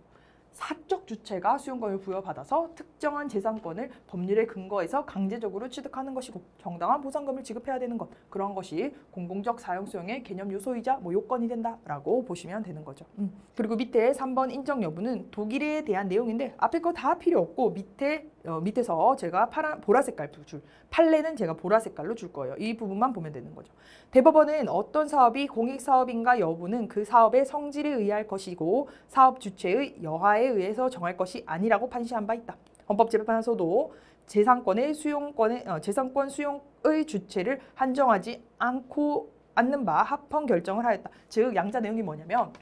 사적 주체가 수용권을 부여받아서 특정한 재산권을 법률에 근거해서 강제적으로 취득하는 것이고 정당한 보상금을 지급해야 되는 것, 그런 것이 공공적 사용 수용의 개념 요소이자 요건이 된다라고 보시면 되는 거죠. 그리고 밑에 3번 인정 여부는 독일에 대한 내용인데 앞에 거 다 필요 없고 밑에서 제가 보라색깔 줄 판례는 제가 보라색깔로 줄 거예요. 이 부분만 보면 되는 거죠. 대법원은 어떤 사업이 공익사업인가 여부는 그 사업의 성질에 의할 것이고 사업 주체의 여하에 의해서 정할 것이 아니라고 판시한 바 있다. 헌법재판소도 재산권 수용의 주체를 한정하지 않는 바 합헌 결정을 하였다. 즉 양자 내용이 뭐냐면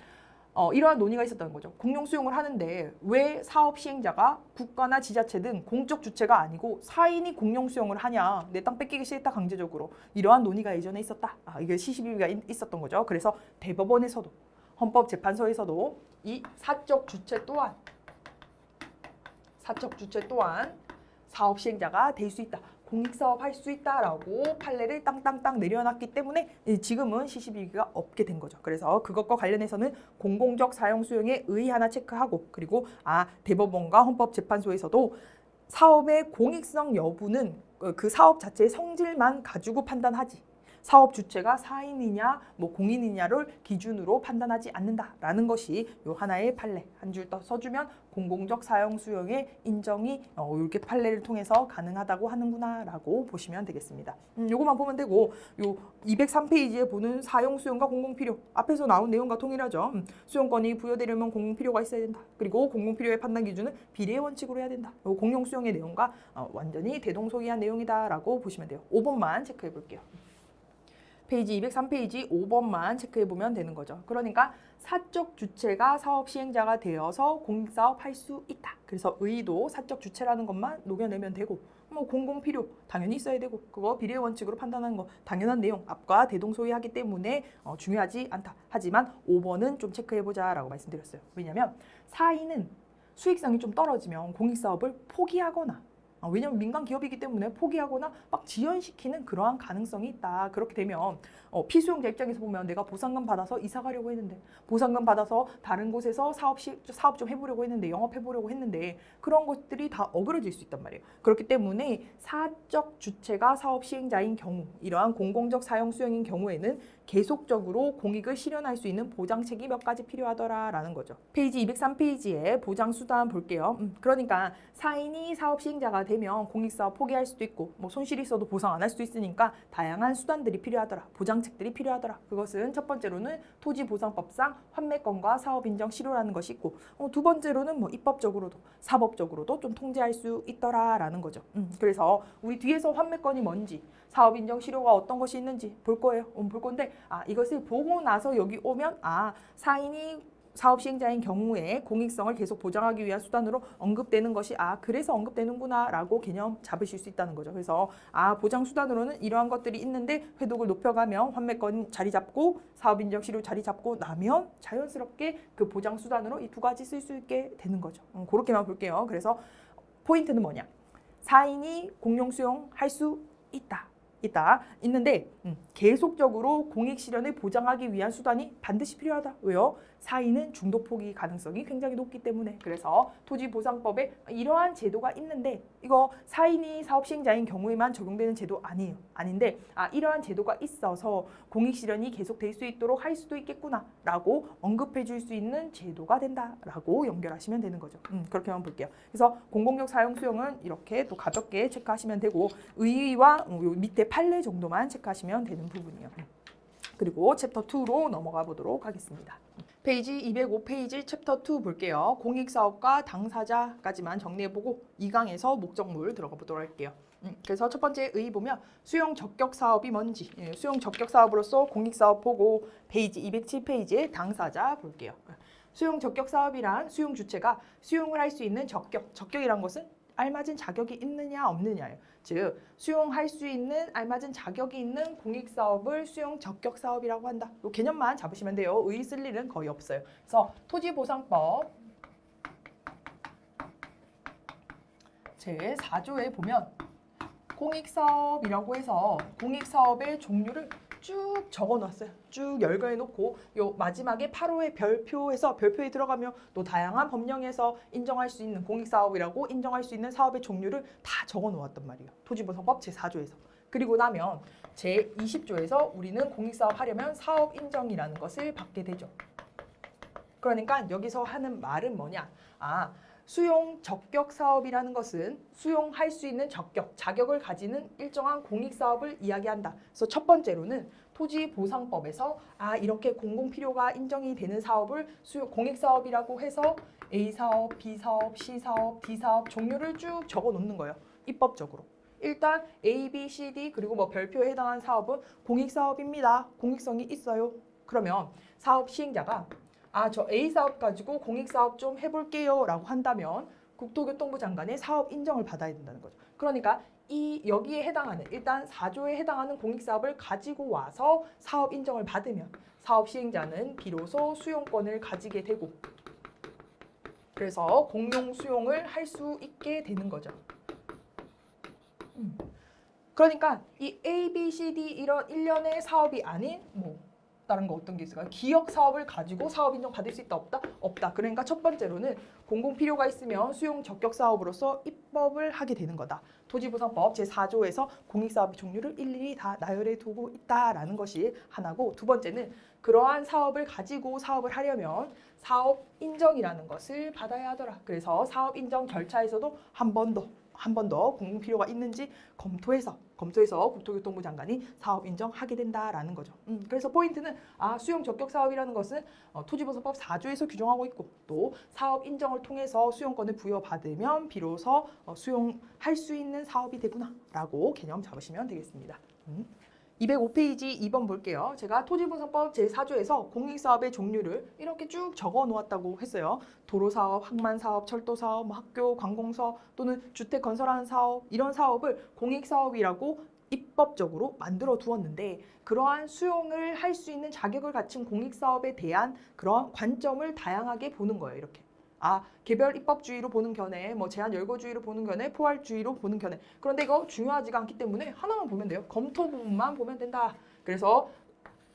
이러한 논의가 있었다는 거죠. 공용 수용을 하는데 왜 사업 시행자가 국가나 지자체 등 공적 주체가 아니고 사인이 공용 수용을 하냐. 내 땅 뺏기기 싫다 강제적으로. 이러한 논의가 예전에 있었다. 이게 시시비비가 있었던 거죠. 그래서 대법원에서도 헌법재판소에서도 이 사적 주체 또한 사업 시행자가 될 수 있다. 공익사업 할 수 있다라고 판례를 땅땅땅 내려놨기 때문에 지금은 시시비비가 없게 된 거죠. 그래서 그것과 관련해서는 공공적 사용 수용의 의의 하나 체크하고 그리고 대법원과 헌법재판소에서도 사업의 공익성 여부는 그 사업 자체의 성질만 가지고 판단하지 사업 주체가 사인이냐 공인이냐를 기준으로 판단하지 않는다라는 것이 요 하나의 판례 한 줄 더 써주면 공공적 사용 수용의 인정이 이렇게 판례를 통해서 가능하다고 하는구나라고 보시면 되겠습니다. 요거만 보면 되고 요 203페이지에 보는 사용 수용과 공공 필요 앞에서 나온 내용과 동일하죠. 수용권이 부여되려면 공공 필요가 있어야 된다. 그리고 공공 필요의 판단 기준은 비례의 원칙으로 해야 된다. 요 공용 수용의 내용과 완전히 대동소이한 내용이다라고 보시면 돼요. 5번만 체크해 볼게요. 페이지 203페이지 5번만 체크해보면 되는 거죠. 그러니까 사적 주체가 사업 시행자가 되어서 공익사업 할 수 있다. 그래서 의의도 사적 주체라는 것만 녹여내면 되고 공공 필요 당연히 있어야 되고 그거 비례 원칙으로 판단하는 거 당연한 내용 앞과 대동소이하기 때문에 중요하지 않다. 하지만 5번은 좀 체크해보자 라고 말씀드렸어요. 왜냐하면 사인은 수익성이 좀 떨어지면 공익사업을 포기하거나 왜냐하면 민간 기업이기 때문에 포기하거나 막 지연시키는 그러한 가능성이 있다. 그렇게 되면 피수용자 입장에서 보면 내가 보상금 받아서 이사 가려고 했는데 보상금 받아서 다른 곳에서 사업 좀 해보려고 했는데 영업해보려고 했는데 그런 것들이 다 어그러질 수 있단 말이에요. 그렇기 때문에 사적 주체가 사업 시행자인 경우 이러한 공공적 사용 수용인 경우에는 계속적으로 공익을 실현할 수 있는 보장책이 몇 가지 필요하더라라는 거죠. 페이지 203페이지에 보장수단 볼게요. 그러니까 사인이 사업 시행자가 되면 공익사업 포기할 수도 있고 손실이 있어도 보상 안 할 수도 있으니까 다양한 수단들이 필요하더라. 보장책들이 필요하더라. 그것은 첫 번째로는 토지보상법상 환매권과 사업인정 실효라는 것이 있고 두 번째로는 입법적으로도 사법적으로도 좀 통제할 수 있더라라는 거죠. 그래서 우리 뒤에서 환매권이 뭔지 사업인정 실효가 어떤 것이 있는지 볼 거예요. 볼 건데 이것을 보고 나서 여기 오면 사인이 사업 시행자인 경우에 공익성을 계속 보장하기 위한 수단으로 언급되는 것이 그래서 언급되는구나 라고 개념 잡으실 수 있다는 거죠. 그래서 보장 수단으로는 이러한 것들이 있는데 회독을 높여가면 환매권 자리 잡고 사업인정 실효 자리 잡고 나면 자연스럽게 그 보장 수단으로 이 두 가지 쓸 수 있게 되는 거죠. 그렇게만 볼게요. 그래서 포인트는 뭐냐? 사인이 공용 수용할 수 있는데 계속적으로 공익 실현을 보장하기 위한 수단이 반드시 필요하다. 왜요? 사인은 중도 포기 가능성이 굉장히 높기 때문에. 그래서 토지보상법에 이러한 제도가 있는데 이거 사인이 사업 시행자인 경우에만 적용되는 제도 아니에요. 아닌데 이러한 제도가 있어서 공익 실현이 계속될 수 있도록 할 수도 있겠구나 라고 언급해 줄 수 있는 제도가 된다라고 연결하시면 되는 거죠. 그렇게만 볼게요. 그래서 공공적 사용 수용은 이렇게 또 가볍게 체크하시면 되고 의의와 밑에 판례 정도만 체크하시면 되는 부분이에요. 그리고 챕터 2로 넘어가 보도록 하겠습니다. 페이지 205페이지 챕터 2 볼게요. 공익사업과 당사자까지만 정리해보고 2강에서 목적물 들어가 보도록 할게요. 그래서 첫 번째 의 보면 수용 적격 사업이 뭔지, 수용 적격 사업으로서 공익사업 보고 페이지 207페이지에 당사자 볼게요. 수용 적격 사업이란 수용 주체가 수용을 할 수 있는 적격이란 것은 알맞은 자격이 있느냐 없느냐예요. 즉 수용할 수 있는 알맞은 자격이 있는 공익사업을 수용 적격 사업이라고 한다. 이 개념만 잡으시면 돼요. 의 쓸 일은 거의 없어요. 그래서 토지보상법 제4조에 보면 공익사업이라고 해서 공익사업의 종류를 쭉 적어놨어요. 쭉 열거해 놓고 요 마지막에 8호의 별표에서 별표에 들어가면 또 다양한 법령에서 인정할 수 있는 공익사업이라고 인정할 수 있는 사업의 종류를 다 적어 놓았단 말이에요. 토지보상법 제4조에서. 그리고 나면 제20조에서 우리는 공익사업 하려면 사업인정이라는 것을 받게 되죠. 그러니까 여기서 하는 말은 뭐냐? 수용 적격 사업이라는 것은 수용할 수 있는 자격을 가지는 일정한 공익사업을 이야기한다. 그래서 첫 번째로는 토지보상법에서 이렇게 공공필요가 인정이 되는 사업을 공익사업이라고 해서 A사업, B사업, C사업, D사업 종류를 쭉 적어 놓는 거예요. 입법적으로. 일단 A, B, C, D 그리고 뭐 별표에 해당하는 사업은 공익사업입니다. 공익성이 있어요. 그러면 사업 시행자가 저 A사업 가지고 공익사업 좀 해볼게요 라고 한다면 국토교통부 장관의 사업 인정을 받아야 된다는 거죠. 그러니까 여기에 해당하는 일단 4조에 해당하는 공익사업을 가지고 와서 사업 인정을 받으면 사업 시행자는 비로소 수용권을 가지게 되고 그래서 공용 수용을 할 수 있게 되는 거죠. 그러니까 이 A, B, C, D 이런 일련의 사업이 아닌 다른 거 어떤 게 있을까요? 기업 사업을 가지고 사업 인정 받을 수 있다 없다? 없다. 그러니까 첫 번째로는 공공 필요가 있으면 수용 적격 사업으로서 입법을 하게 되는 거다. 토지보상법 제4조에서 공익사업의 종류를 일일이 다 나열해 두고 있다라는 것이 하나고 두 번째는 그러한 사업을 가지고 사업을 하려면 사업 인정이라는 것을 받아야 하더라. 그래서 사업 인정 절차에서도 한 번 더 공공 필요가 있는지 검토해서 국토교통부 장관이 사업 인정하게 된다라는 거죠. 그래서 포인트는 수용 적격 사업이라는 것은 토지보상법 4조에서 규정하고 있고 또 사업 인정을 통해서 수용권을 부여받으면 비로소 수용할 수 있는 사업이 되구나라고 개념 잡으시면 되겠습니다. 205페이지 2번 볼게요. 제가 토지보상법 제4조에서 공익사업의 종류를 이렇게 쭉 적어 놓았다고 했어요. 도로사업, 항만사업, 철도사업, 학교, 관공서 또는 주택 건설하는 사업 이런 사업을 공익사업이라고 입법적으로 만들어 두었는데 그러한 수용을 할 수 있는 자격을 갖춘 공익사업에 대한 그런 관점을 다양하게 보는 거예요. 이렇게. 개별 입법주의로 보는 견해, 제한 열거주의로 보는 견해, 포괄주의로 보는 견해. 그런데 이거 중요하지가 않기 때문에 하나만 보면 돼요. 검토 부분만 보면 된다. 그래서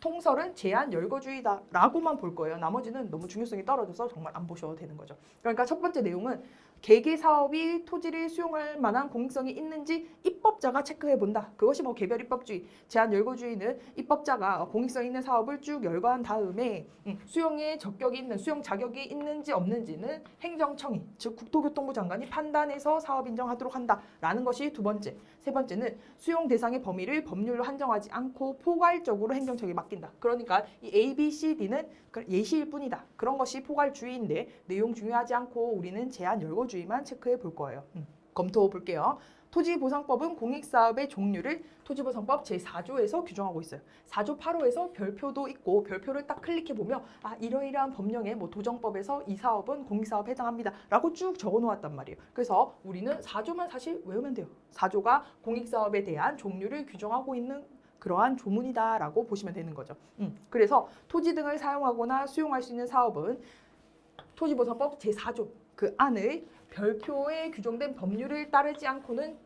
통설은 제한 열거주의다라고만 볼 거예요. 나머지는 너무 중요성이 떨어져서 정말 안 보셔도 되는 거죠. 그러니까 첫 번째 내용은 개개 사업이 토지를 수용할 만한 공익성이 있는지 입법자가 체크해 본다. 그것이 개별 입법주의, 제한 열거주의는 입법자가 공익성 있는 사업을 쭉 열거한 다음에 수용의 적격이 있는, 수용 자격이 있는지 없는지는 행정청이, 즉 국토교통부 장관이 판단해서 사업 인정하도록 한다라는 것이 두 번째. 세 번째는 수용 대상의 범위를 법률로 한정하지 않고 포괄적으로 행정청에 맡긴다. 그러니까 이 A, B, C, D는 예시일 뿐이다. 그런 것이 포괄주의인데 내용 중요하지 않고 우리는 제한 열거주의만 체크해 볼 거예요. 검토해 볼게요. 토지보상법은 공익사업의 종류를 토지보상법 제4조에서 규정하고 있어요. 4조 8호에서 별표도 있고 별표를 딱 클릭해보면 이러이러한 법령에 도정법에서 이 사업은 공익사업에 해당합니다. 라고 쭉 적어놓았단 말이에요. 그래서 우리는 4조만 사실 외우면 돼요. 4조가 공익사업에 대한 종류를 규정하고 있는 그러한 조문이다라고 보시면 되는 거죠. 그래서 토지 등을 사용하거나 수용할 수 있는 사업은 토지보상법 제4조 그 안의 별표에 규정된 법률을 따르지 않고는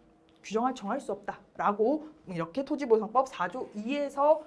정할 수 없다라고 이렇게 토지보상법 4조 2에서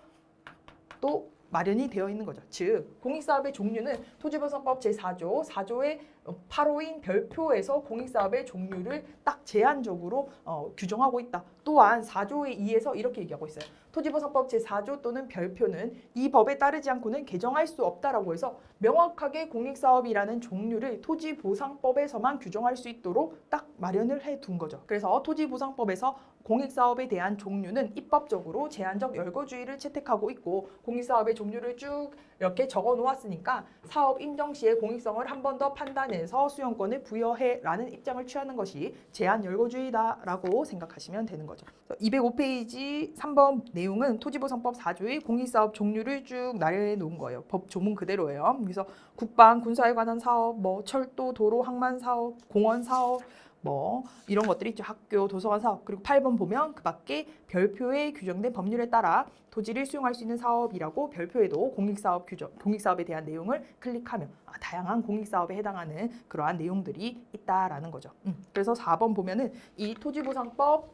또 마련이 되어 있는 거죠. 즉 공익사업의 종류는 토지보상법 제4조 4조의 8호인 별표에서 공익사업의 종류를 딱 제한적으로 규정하고 있다. 또한 4조의 2에서 이렇게 얘기하고 있어요. 토지보상법 제4조 또는 별표는 이 법에 따르지 않고는 개정할 수 없다라고 해서 명확하게 공익사업이라는 종류를 토지보상법에서만 규정할 수 있도록 딱 마련을 해둔 거죠. 그래서 토지보상법에서 공익사업에 대한 종류는 입법적으로 제한적 열거주의를 채택하고 있고 공익사업의 종류를 쭉 이렇게 적어 놓았으니까 사업 인정 시에 공익성을 한 번 더 판단해서 수용권을 부여해라는 입장을 취하는 것이 제한 열거주의다라고 생각하시면 되는 거죠. 205페이지 3번 내용은 토지보상법 4조의 공익사업 종류를 쭉 나열해 놓은 거예요. 법 조문 그대로예요. 그래서 국방, 군사에 관한 사업, 뭐 철도, 도로, 항만 사업, 공원 사업, 뭐 이런 것들이 있죠. 학교, 도서관 사업. 그리고 8번 보면 그 밖에 별표에 규정된 법률에 따라 토지를 수용할 수 있는 사업이라고 별표에도 공익사업 규정, 공익사업에 대한 내용을 클릭하면 다양한 공익사업에 해당하는 그러한 내용들이 있다라는 거죠. 그래서 4번 보면은 이 토지보상법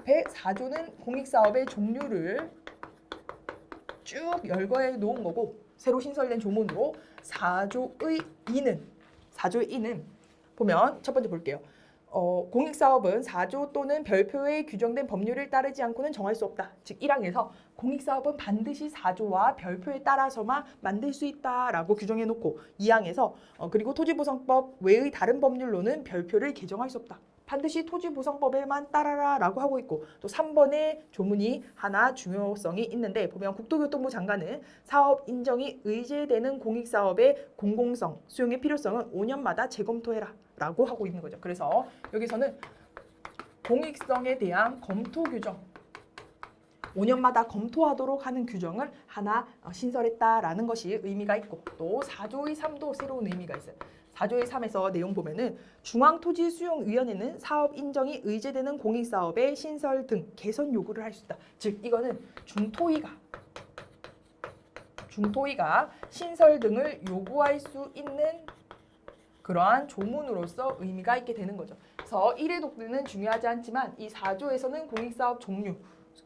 4조는 공익사업의 종류를 쭉 열거해 놓은 거고 새로 신설된 조문으로 4조의 2는 보면 첫 번째 볼게요. 공익사업은 4조 또는 별표에 규정된 법률을 따르지 않고는 정할 수 없다. 즉 1항에서 공익사업은 반드시 4조와 별표에 따라서만 만들 수 있다라고 규정해 놓고 2항에서 그리고 토지보상법 외의 다른 법률로는 별표를 개정할 수 없다. 반드시 토지보상법에만 따라라라고 하고 있고 또 3번의 조문이 하나 중요성이 있는데 보면 국토교통부 장관은 사업 인정이 의제되는 공익사업의 공공성, 수용의 필요성은 5년마다 재검토해라 라고 하고 있는 거죠. 그래서 여기서는 공익성에 대한 검토 규정 5년마다 검토하도록 하는 규정을 하나 신설했다라는 것이 의미가 있고 또 4조의 3도 새로운 의미가 있어요. 4조의 3에서 내용 보면은 중앙토지수용위원회는 사업 인정이 의제되는 공익사업의 신설 등 개선 요구를 할 수 있다. 즉 이거는 중토위가 신설 등을 요구할 수 있는 그러한 조문으로서 의미가 있게 되는 거죠. 그래서 1회 독들은 중요하지 않지만 이 4조에서는 공익사업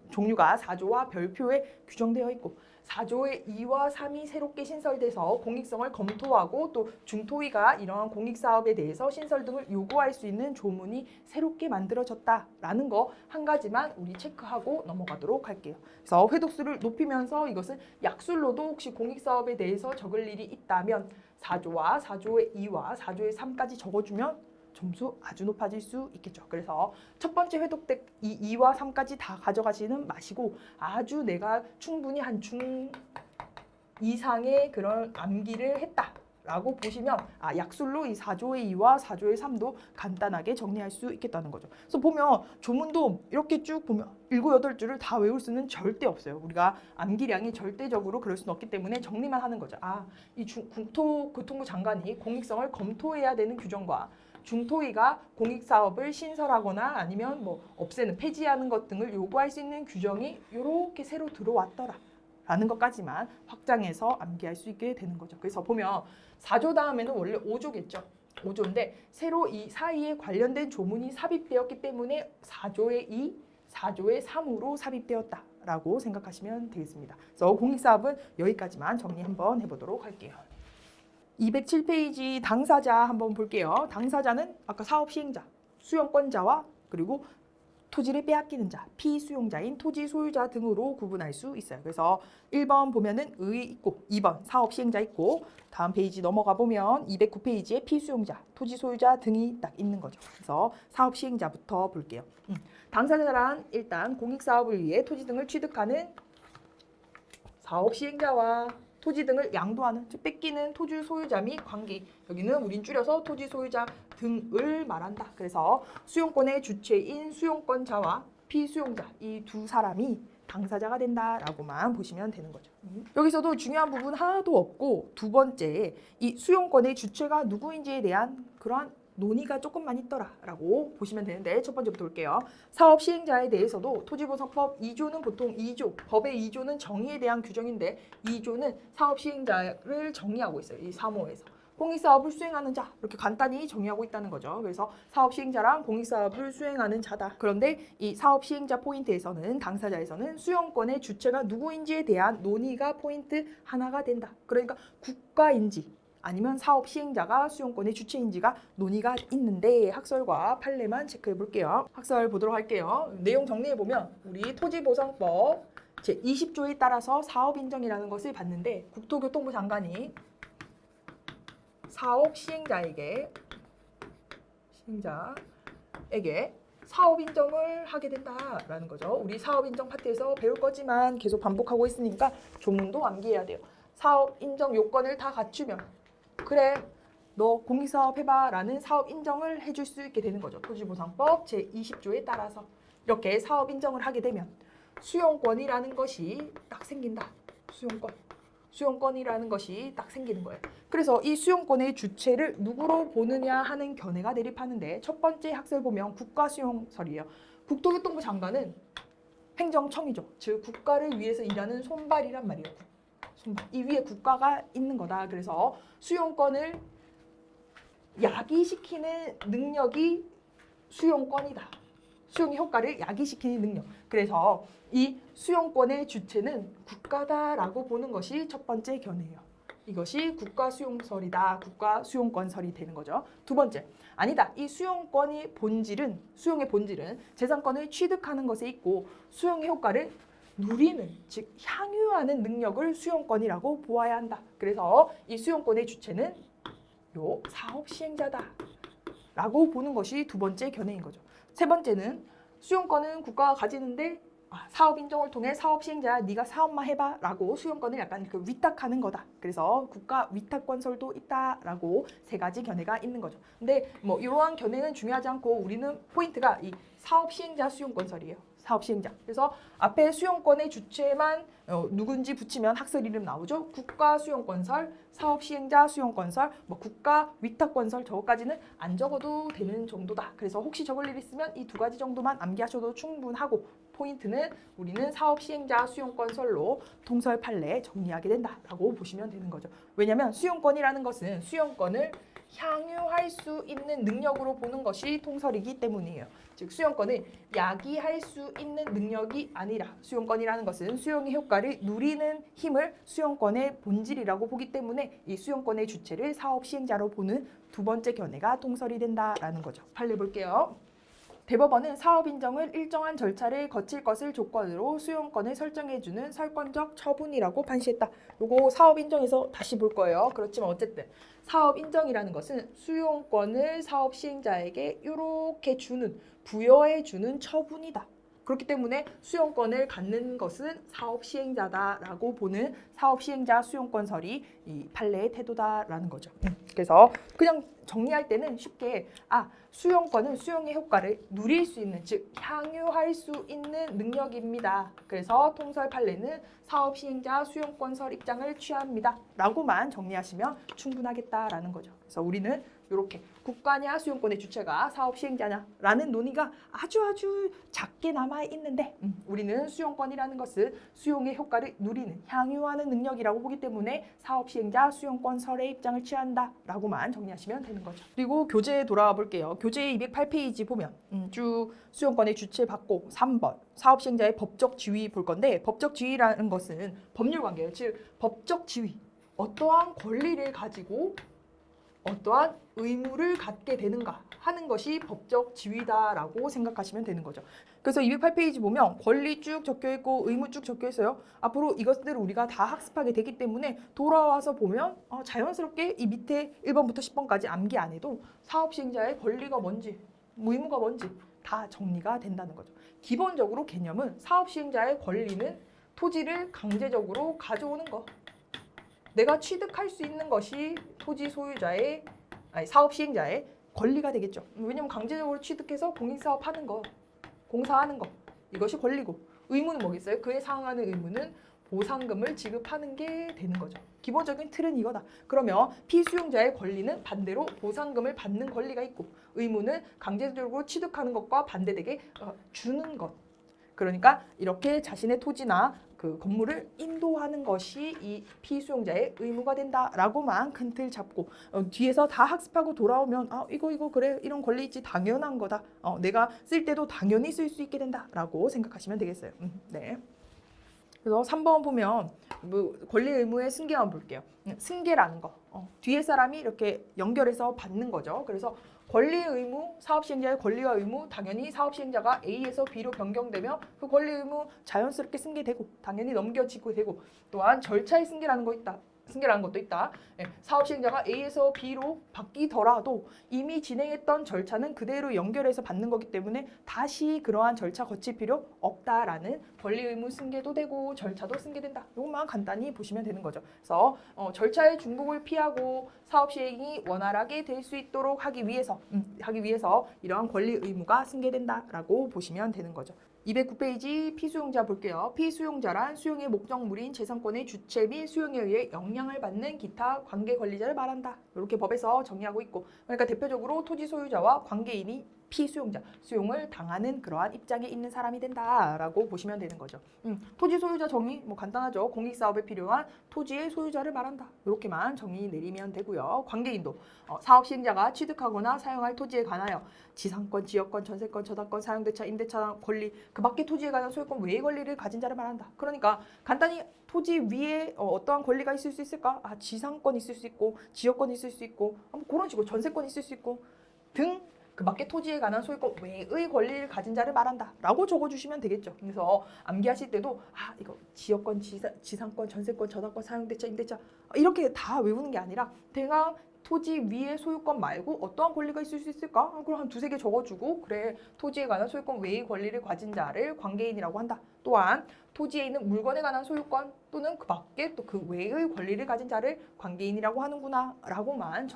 종류가 4조와 별표에 규정되어 있고 4조의 2와 3이 새롭게 신설돼서 공익성을 검토하고 또 중토위가 이러한 공익사업에 대해서 신설 등을 요구할 수 있는 조문이 새롭게 만들어졌다라는 거 한 가지만 우리 체크하고 넘어가도록 할게요. 그래서 회독수를 높이면서 이것은 약술로도 혹시 공익사업에 대해서 적을 일이 있다면 4조와 4조의 2와 4조의 3까지 적어주면 점수 아주 높아질 수 있겠죠. 그래서 첫 번째 회독 때 이 2와 3까지 다 가져가지는 마시고 아주 내가 충분히 한 중 이상의 그런 암기를 했다라고 보시면 약술로 이 4조의 2와 4조의 3도 간단하게 정리할 수 있겠다는 거죠. 그래서 보면 조문도 이렇게 쭉 보면 7, 8줄을 다 외울 수는 절대 없어요. 우리가 암기량이 절대적으로 그럴 수는 없기 때문에 정리만 하는 거죠. 이 국토교통부 장관이 공익성을 검토해야 되는 규정과 중토위가 공익사업을 신설하거나 아니면 뭐 없애는 폐지하는 것 등을 요구할 수 있는 규정이 이렇게 새로 들어왔더라 라는 것까지만 확장해서 암기할 수 있게 되는 거죠. 그래서 보면 4조 다음에는 원래 5조겠죠. 5조인데 새로 이 사이에 관련된 조문이 삽입되었기 때문에 4조의 2, 4조의 3으로 삽입되었다 라고 생각하시면 되겠습니다. 그래서 공익사업은 여기까지만 정리 한번 해보도록 할게요. 207페이지 당사자 한번 볼게요. 당사자는 아까 사업 시행자, 수용권자와 그리고 토지를 빼앗기는 자, 피수용자인 토지 소유자 등으로 구분할 수 있어요. 그래서 1번 보면은 의 있고 2번 사업 시행자 있고 다음 페이지 넘어가 보면 209페이지에 피수용자, 토지 소유자 등이 딱 있는 거죠. 그래서 사업 시행자부터 볼게요. 당사자란 일단 공익사업을 위해 토지 등을 취득하는 사업 시행자와 토지 등을 양도하는, 즉 뺏기는 토지 소유자 및 관계. 여기는 우린 줄여서 토지 소유자 등을 말한다. 그래서 수용권의 주체인 수용권자와 피수용자 이 두 사람이 당사자가 된다라고만 보시면 되는 거죠. 여기서도 중요한 부분 하나도 없고 두 번째 이 수용권의 주체가 누구인지에 대한 그러한 논의가 조금만 있더라라고 보시면 되는데 첫 번째부터 볼게요. 사업 시행자에 대해서도 토지보상법 2조는 보통 2조, 법의 2조는 정의에 대한 규정인데 2조는 사업 시행자를 정의하고 있어요. 이 3호에서. 공익사업을 수행하는 자 이렇게 간단히 정의하고 있다는 거죠. 그래서 사업 시행자랑 공익사업을 수행하는 자다. 그런데 이 사업 시행자 포인트에서는 당사자에서는 수용권의 주체가 누구인지에 대한 논의가 포인트 하나가 된다. 그러니까 국가인지 아니면 사업 시행자가 수용권의 주체인지가 논의가 있는데 학설과 판례만 체크해 볼게요. 학설 보도록 할게요. 내용 정리해 보면 우리 토지보상법 제20조에 따라서 사업 인정이라는 것을 봤는데 국토교통부 장관이 사업 시행자에게 사업 인정을 하게 된다라는 거죠. 우리 사업 인정 파트에서 배울 거지만 계속 반복하고 있으니까 조문도 암기해야 돼요. 사업 인정 요건을 다 갖추면 그래 너 공익사업 해봐 라는 사업 인정을 해줄 수 있게 되는 거죠. 토지보상법 제20조에 따라서 이렇게 사업 인정을 하게 되면 수용권이라는 것이 딱 생긴다. 수용권이라는 것이 딱 생기는 거예요. 그래서 이 수용권의 주체를 누구로 보느냐 하는 견해가 대립하는데 첫 번째 학설 보면 국가수용설이에요. 국토교통부 장관은 행정청이죠. 즉 국가를 위해서 일하는 손발이란 말이에요. 손발. 이 위에 국가가 있는 거다. 그래서 수용권을 야기시키는 능력이 수용권이다. 수용의 효과를 야기시키는 능력. 그래서 이 수용권의 주체는 국가다라고 보는 것이 첫 번째 견해예요. 이것이 국가수용설이다. 국가수용권설이 되는 거죠. 두 번째, 아니다. 이 수용의 본질은 재산권을 취득하는 것에 있고 수용의 효과를 누리는, 즉 향유하는 능력을 수용권이라고 보아야 한다. 그래서 이 수용권의 주체는 요 사업 시행자다. 라고 보는 것이 두 번째 견해인 거죠. 세 번째는 수용권은 국가가 가지는데 사업 인정을 통해 사업 시행자야 네가 사업만 해봐 라고 수용권을 약간 그 위탁하는 거다. 그래서 국가 위탁권설도 있다라고 세 가지 견해가 있는 거죠. 근데 뭐 이러한 견해는 중요하지 않고 우리는 포인트가 이 사업 시행자 수용권설이에요. 사업 시행자. 그래서 앞에 수용권의 주체만 누군지 붙이면 학설 이름 나오죠. 국가 수용권설, 사업 시행자 수용권설, 뭐 국가 위탁권설 저거까지는 안 적어도 되는 정도다. 그래서 혹시 적을 일 있으면 이 두 가지 정도만 암기하셔도 충분하고 포인트는 우리는 사업 시행자 수용권설로 통설 판례 정리하게 된다라고 보시면 되는 거죠. 왜냐하면 수용권이라는 것은 수용권을 향유할 수 있는 능력으로 보는 것이 통설이기 때문이에요. 즉 수용권을 야기할 수 있는 능력이 아니라 수용권이라는 것은 수용의 효과를 누리는 힘을 수용권의 본질이라고 보기 때문에 이 수용권의 주체를 사업 시행자로 보는 두 번째 견해가 통설이 된다라는 거죠. 판례 볼게요. 대법원은 사업 인정을 일정한 절차를 거칠 것을 조건으로 수용권을 설정해주는 설권적 처분이라고 판시했다. 요거 사업 인정에서 다시 볼 거예요. 그렇지만 어쨌든 사업 인정이라는 것은 수용권을 사업 시행자에게 이렇게 부여해 주는 처분이다. 그렇기 때문에 수용권을 갖는 것은 사업 시행자다라고 보는 사업 시행자 수용권설이 이 판례의 태도다라는 거죠. 그래서 그냥 정리할 때는 쉽게 수용권은 수용의 효과를 누릴 수 있는, 즉 향유할 수 있는 능력입니다. 그래서 통설 판례는 사업 시행자 수용권설 입장을 취합니다. 라고만 정리하시면 충분하겠다라는 거죠. 그래서 우리는 이렇게 국가냐 수용권의 주체가 사업 시행자냐라는 논의가 아주 작게 남아 있는데 우리는 수용권이라는 것은 수용의 효과를 누리는, 향유하는 능력이라고 보기 때문에 사업 시행자 수용권설의 입장을 취한다라고만 정리하시면 되는 거죠. 그리고 교재에 돌아와 볼게요. 교재 208페이지 보면 쭉 수용권의 주체 받고 3번 사업 시행자의 법적 지위 볼 건데 법적 지위라는 것은 법률 관계예요. 즉 법적 지위, 어떠한 권리를 가지고 어떠한 의무를 갖게 되는가 하는 것이 법적 지위다라고 생각하시면 되는 거죠. 그래서 208페이지 보면 권리 쭉 적혀있고 의무 쭉 적혀있어요. 앞으로 이것들을 우리가 다 학습하게 되기 때문에 돌아와서 보면 자연스럽게 이 밑에 1번부터 10번까지 암기 안 해도 사업 시행자의 권리가 뭔지 의무가 뭔지 다 정리가 된다는 거죠. 기본적으로 개념은 사업 시행자의 권리는 토지를 강제적으로 가져오는 거. 내가 취득할 수 있는 것이 토지 소유자의 사업 시행자의 권리가 되겠죠. 왜냐하면 강제적으로 취득해서 공익사업하는 거, 공사하는 거 이것이 권리고 의무는 뭐겠어요? 그에 상응하는 의무는 보상금을 지급하는 게 되는 거죠. 기본적인 틀은 이거다. 그러면 피수용자의 권리는 반대로 보상금을 받는 권리가 있고 의무는 강제적으로 취득하는 것과 반대되게 주는 것. 그러니까 이렇게 자신의 토지나 그 건물을 인도하는 것이 이 피수용자의 의무가 된다라고만 큰 틀 잡고 뒤에서 다 학습하고 돌아오면 이거 그래 이런 권리 있지 당연한 거다. 내가 쓸 때도 당연히 쓸 수 있게 된다라고 생각하시면 되겠어요. 네. 그래서 3번 보면 권리 의무의 승계만 볼게요. 승계라는 거 뒤에 사람이 이렇게 연결해서 받는 거죠. 그래서 권리 의무, 사업 시행자의 권리와 의무 당연히 사업 시행자가 A에서 B로 변경되면 그 권리 의무 자연스럽게 승계되고 당연히 넘겨지고 되고 또한 절차의 승계라는 거 있다. 승계라는 것도 있다. 사업 시행자가 A에서 B로 바뀌더라도 이미 진행했던 절차는 그대로 연결해서 받는 거기 때문에 다시 그러한 절차 거칠 필요 없다라는 권리 의무 승계도 되고 절차도 승계된다. 이것만 간단히 보시면 되는 거죠. 그래서 절차의 중복을 피하고 사업 시행이 원활하게 될 수 있도록 하기 위해서 이러한 권리 의무가 승계된다라고 보시면 되는 거죠. 209페이지 피수용자 볼게요. 피수용자란 수용의 목적물인 재산권의 주체 및 수용에 의해 영향을 받는 기타 관계 권리자를 말한다. 이렇게 법에서 정의하고 있고, 그러니까 대표적으로 토지 소유자와 관계인이 피수용자, 수용을 당하는 그러한 입장에 있는 사람이 된다라고 보시면 되는 거죠. 토지 소유자 정의 뭐 간단하죠. 공익사업에 필요한 토지의 소유자를 말한다. 이렇게만 정의 내리면 되고요. 관계인도 사업 시행자가 취득하거나 사용할 토지에 관하여 지상권, 지역권, 전세권, 저당권, 사용대차, 임대차 권리, 그 밖의 토지에 관한 소유권 외의 권리를 가진 자를 말한다. 그러니까 간단히 토지 위에 어떠한 권리가 있을 수 있을까? 지상권 있을 수 있고, 지역권 있을 수 있고, 그런 식으로 전세권 있을 수 있고 등 그 밖의 토지에 관한 소유권 외의 권리를 가진 자를 말한다 라고 적어주시면 되겠죠. 그래서 암기하실 때도 이거 지역권, 지상권, 전세권, 저당권, 사용대차, 임대차 이렇게 다 외우는 게 아니라 대강 토지 위의 소유권 말고 어떠한 권리가 있을 수 있을까? 그럼 한 두세 개 적어주고 그래 토지에 관한 소유권 외의 권리를 가진 자를 관계인이라고 한다. 또한 토지에 있는 물건에 관한 소유권 또는 그 밖에 또 그 외의 권리를 가진 자를 관계인이라고 하는구나 라고만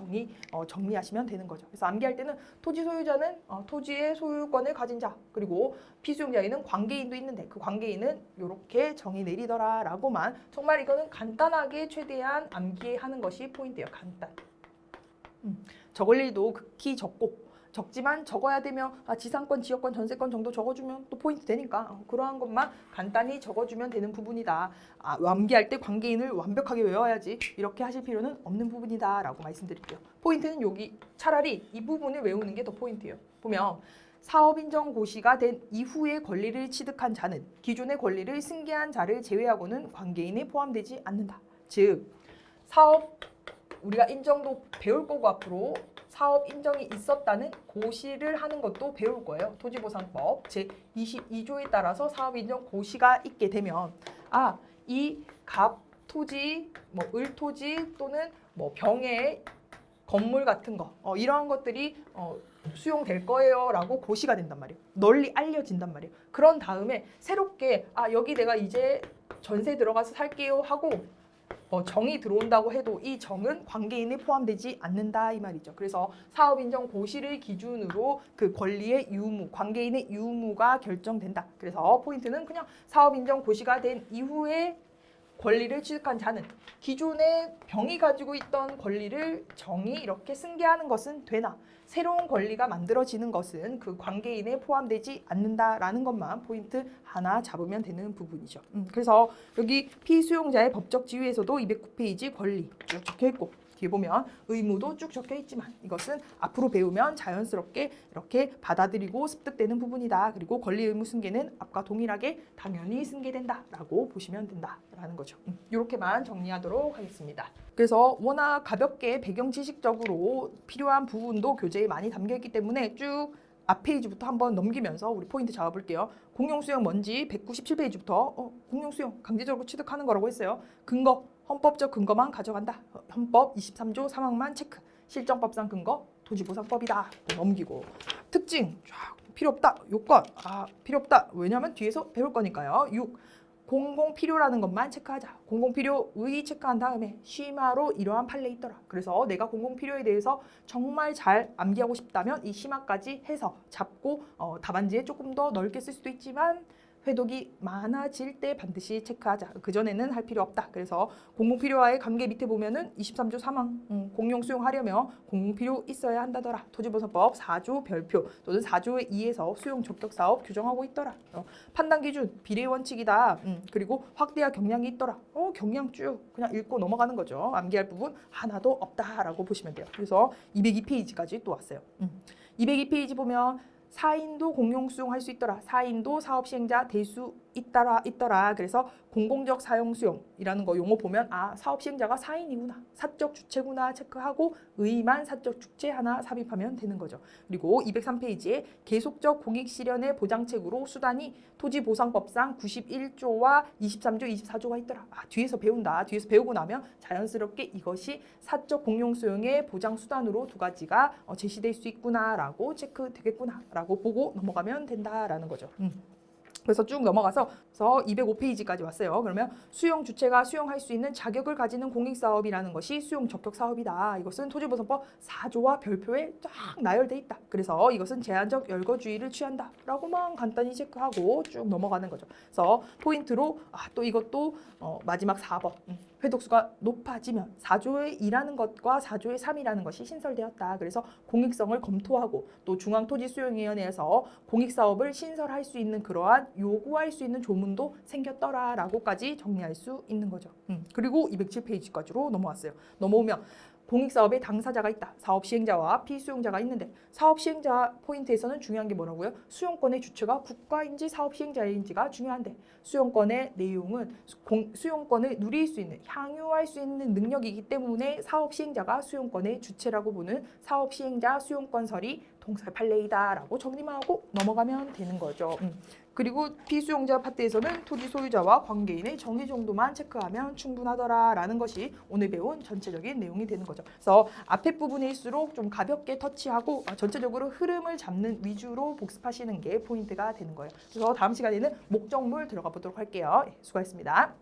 정리하시면 되는 거죠. 그래서 암기할 때는 토지 소유자는 토지의 소유권을 가진 자, 그리고 피수용자에는 관계인도 있는데 그 관계인은 이렇게 정의 내리더라 라고만, 정말 이거는 간단하게 최대한 암기하는 것이 포인트예요. 간단. 적을 일도 극히 적지만 적어야 되면 지상권, 지역권, 전세권 정도 적어주면 또 포인트 되니까 그러한 것만 간단히 적어주면 되는 부분이다. 암기할 때 관계인을 완벽하게 외워야지 이렇게 하실 필요는 없는 부분이다 라고 말씀드릴게요. 포인트는 여기 차라리 이 부분을 외우는 게 더 포인트예요. 보면 사업인정 고시가 된 이후에 권리를 취득한 자는 기존의 권리를 승계한 자를 제외하고는 관계인에 포함되지 않는다. 즉 사업 우리가 인정도 배울 거고 앞으로 사업 인정이 있었다는 고시를 하는 것도 배울 거예요. 토지보상법 제22조에 따라서 사업 인정 고시가 있게 되면 이 갑 토지, 을 토지 또는 병의 건물 같은 거 이러한 것들이 수용될 거예요 라고 고시가 된단 말이에요. 널리 알려진단 말이에요. 그런 다음에 새롭게 여기 내가 이제 전세 들어가서 살게요 하고 정이 들어온다고 해도 이 정은 관계인에 포함되지 않는다 이 말이죠. 그래서 사업인정 고시를 기준으로 그 권리의 유무, 관계인의 유무가 결정된다. 그래서 포인트는 그냥 사업인정 고시가 된 이후에 권리를 취득한 자는 기존에 병이 가지고 있던 권리를 정이 이렇게 승계하는 것은 되나 새로운 권리가 만들어지는 것은 그 관계인에 포함되지 않는다라는 것만 포인트 하나 잡으면 되는 부분이죠. 그래서 여기 피수용자의 법적 지위에서도 209페이지 권리 쭉 적혀있고 뒤에 보면 의무도 쭉 적혀있지만 이것은 앞으로 배우면 자연스럽게 이렇게 받아들이고 습득되는 부분이다. 그리고 권리 의무 승계는 앞과 동일하게 당연히 승계된다라고 보시면 된다라는 거죠. 이렇게만 정리하도록 하겠습니다. 그래서 워낙 가볍게 배경 지식적으로 필요한 부분도 교재에 많이 담겨있기 때문에 쭉 앞 페이지부터 한번 넘기면서 우리 포인트 잡아볼게요. 공용수용 뭔지 197페이지부터 공용수용 강제적으로 취득하는 거라고 했어요. 근거, 헌법적 근거만 가져간다. 헌법 23조 3항만 체크. 실정법상 근거, 토지보상법이다. 넘기고 특징, 필요 없다. 요건, 필요 없다. 왜냐하면 뒤에서 배울 거니까요. 6. 공공필요라는 것만 체크하자. 공공필요 의 체크한 다음에 심화로 이러한 판례 있더라. 그래서 내가 공공필요에 대해서 정말 잘 암기하고 싶다면 이 심화까지 해서 잡고 답안지에 조금 더 넓게 쓸 수도 있지만 회독이 많아질 때 반드시 체크하자. 그전에는 할 필요 없다. 그래서 공공필요와의 관계 밑에 보면은 23조 3항 공용 수용하려면 공공필요 있어야 한다더라. 토지보상법 4조 별표 또는 4조의 2에서 수용 적격사업 규정하고 있더라. 판단 기준 비례 원칙이다. 그리고 확대와 경량이 있더라. 경량 쭉 그냥 읽고 넘어가는 거죠. 암기할 부분 하나도 없다라고 보시면 돼요. 그래서 202페이지까지 또 왔어요. 202페이지 보면 4인도 공용 수용할 수 있더라. 4인도 사업 시행자 될 수 있더라. 그래서 공공적 사용 수용이라는 거 용어 보면 사업 시행자가 사인이구나, 사적 주체구나 체크하고 의의만 사적 주체 하나 삽입하면 되는 거죠. 그리고 203페이지에 계속적 공익 실현의 보장책으로 수단이 토지보상법상 91조와 23조, 24조가 있더라. 뒤에서 배운다. 뒤에서 배우고 나면 자연스럽게 이것이 사적 공용 수용의 보장 수단으로 두 가지가 제시될 수 있구나라고 체크되겠구나라고 보고 넘어가면 된다라는 거죠. 그래서 쭉 넘어가서 205페이지까지 왔어요. 그러면 수용 주체가 수용할 수 있는 자격을 가지는 공익사업이라는 것이 수용 적격 사업이다. 이것은 토지보상법 4조와 별표에 쫙 나열돼 있다. 그래서 이것은 제한적 열거주의를 취한다라고만 간단히 체크하고 쭉 넘어가는 거죠. 그래서 포인트로 또 이것도 마지막 4번 회독수가 높아지면 4조의 2라는 것과 4조의 3이라는 것이 신설되었다. 그래서 공익성을 검토하고 또 중앙토지수용위원회에서 공익사업을 신설할 수 있는 그러한 요구할 수 있는 조문도 생겼더라라고까지 정리할 수 있는 거죠. 그리고 207페이지까지로 넘어왔어요. 넘어오면 공익사업의 당사자가 있다. 사업 시행자와 피수용자가 있는데 사업 시행자 포인트에서는 중요한 게 뭐라고요? 수용권의 주체가 국가인지 사업 시행자인지가 중요한데 수용권의 내용은 수용권을 누릴 수 있는, 향유할 수 있는 능력이기 때문에 사업 시행자가 수용권의 주체라고 보는 사업 시행자 수용권설이 동사 판례이다라고 정리하고 넘어가면 되는 거죠. 그리고 피수용자 파트에서는 토지 소유자와 관계인의 정의 정도만 체크하면 충분하더라라는 것이 오늘 배운 전체적인 내용이 되는 거죠. 그래서 앞에 부분일수록 좀 가볍게 터치하고 전체적으로 흐름을 잡는 위주로 복습하시는 게 포인트가 되는 거예요. 그래서 다음 시간에는 목적물 들어가 보도록 할게요. 수고하셨습니다.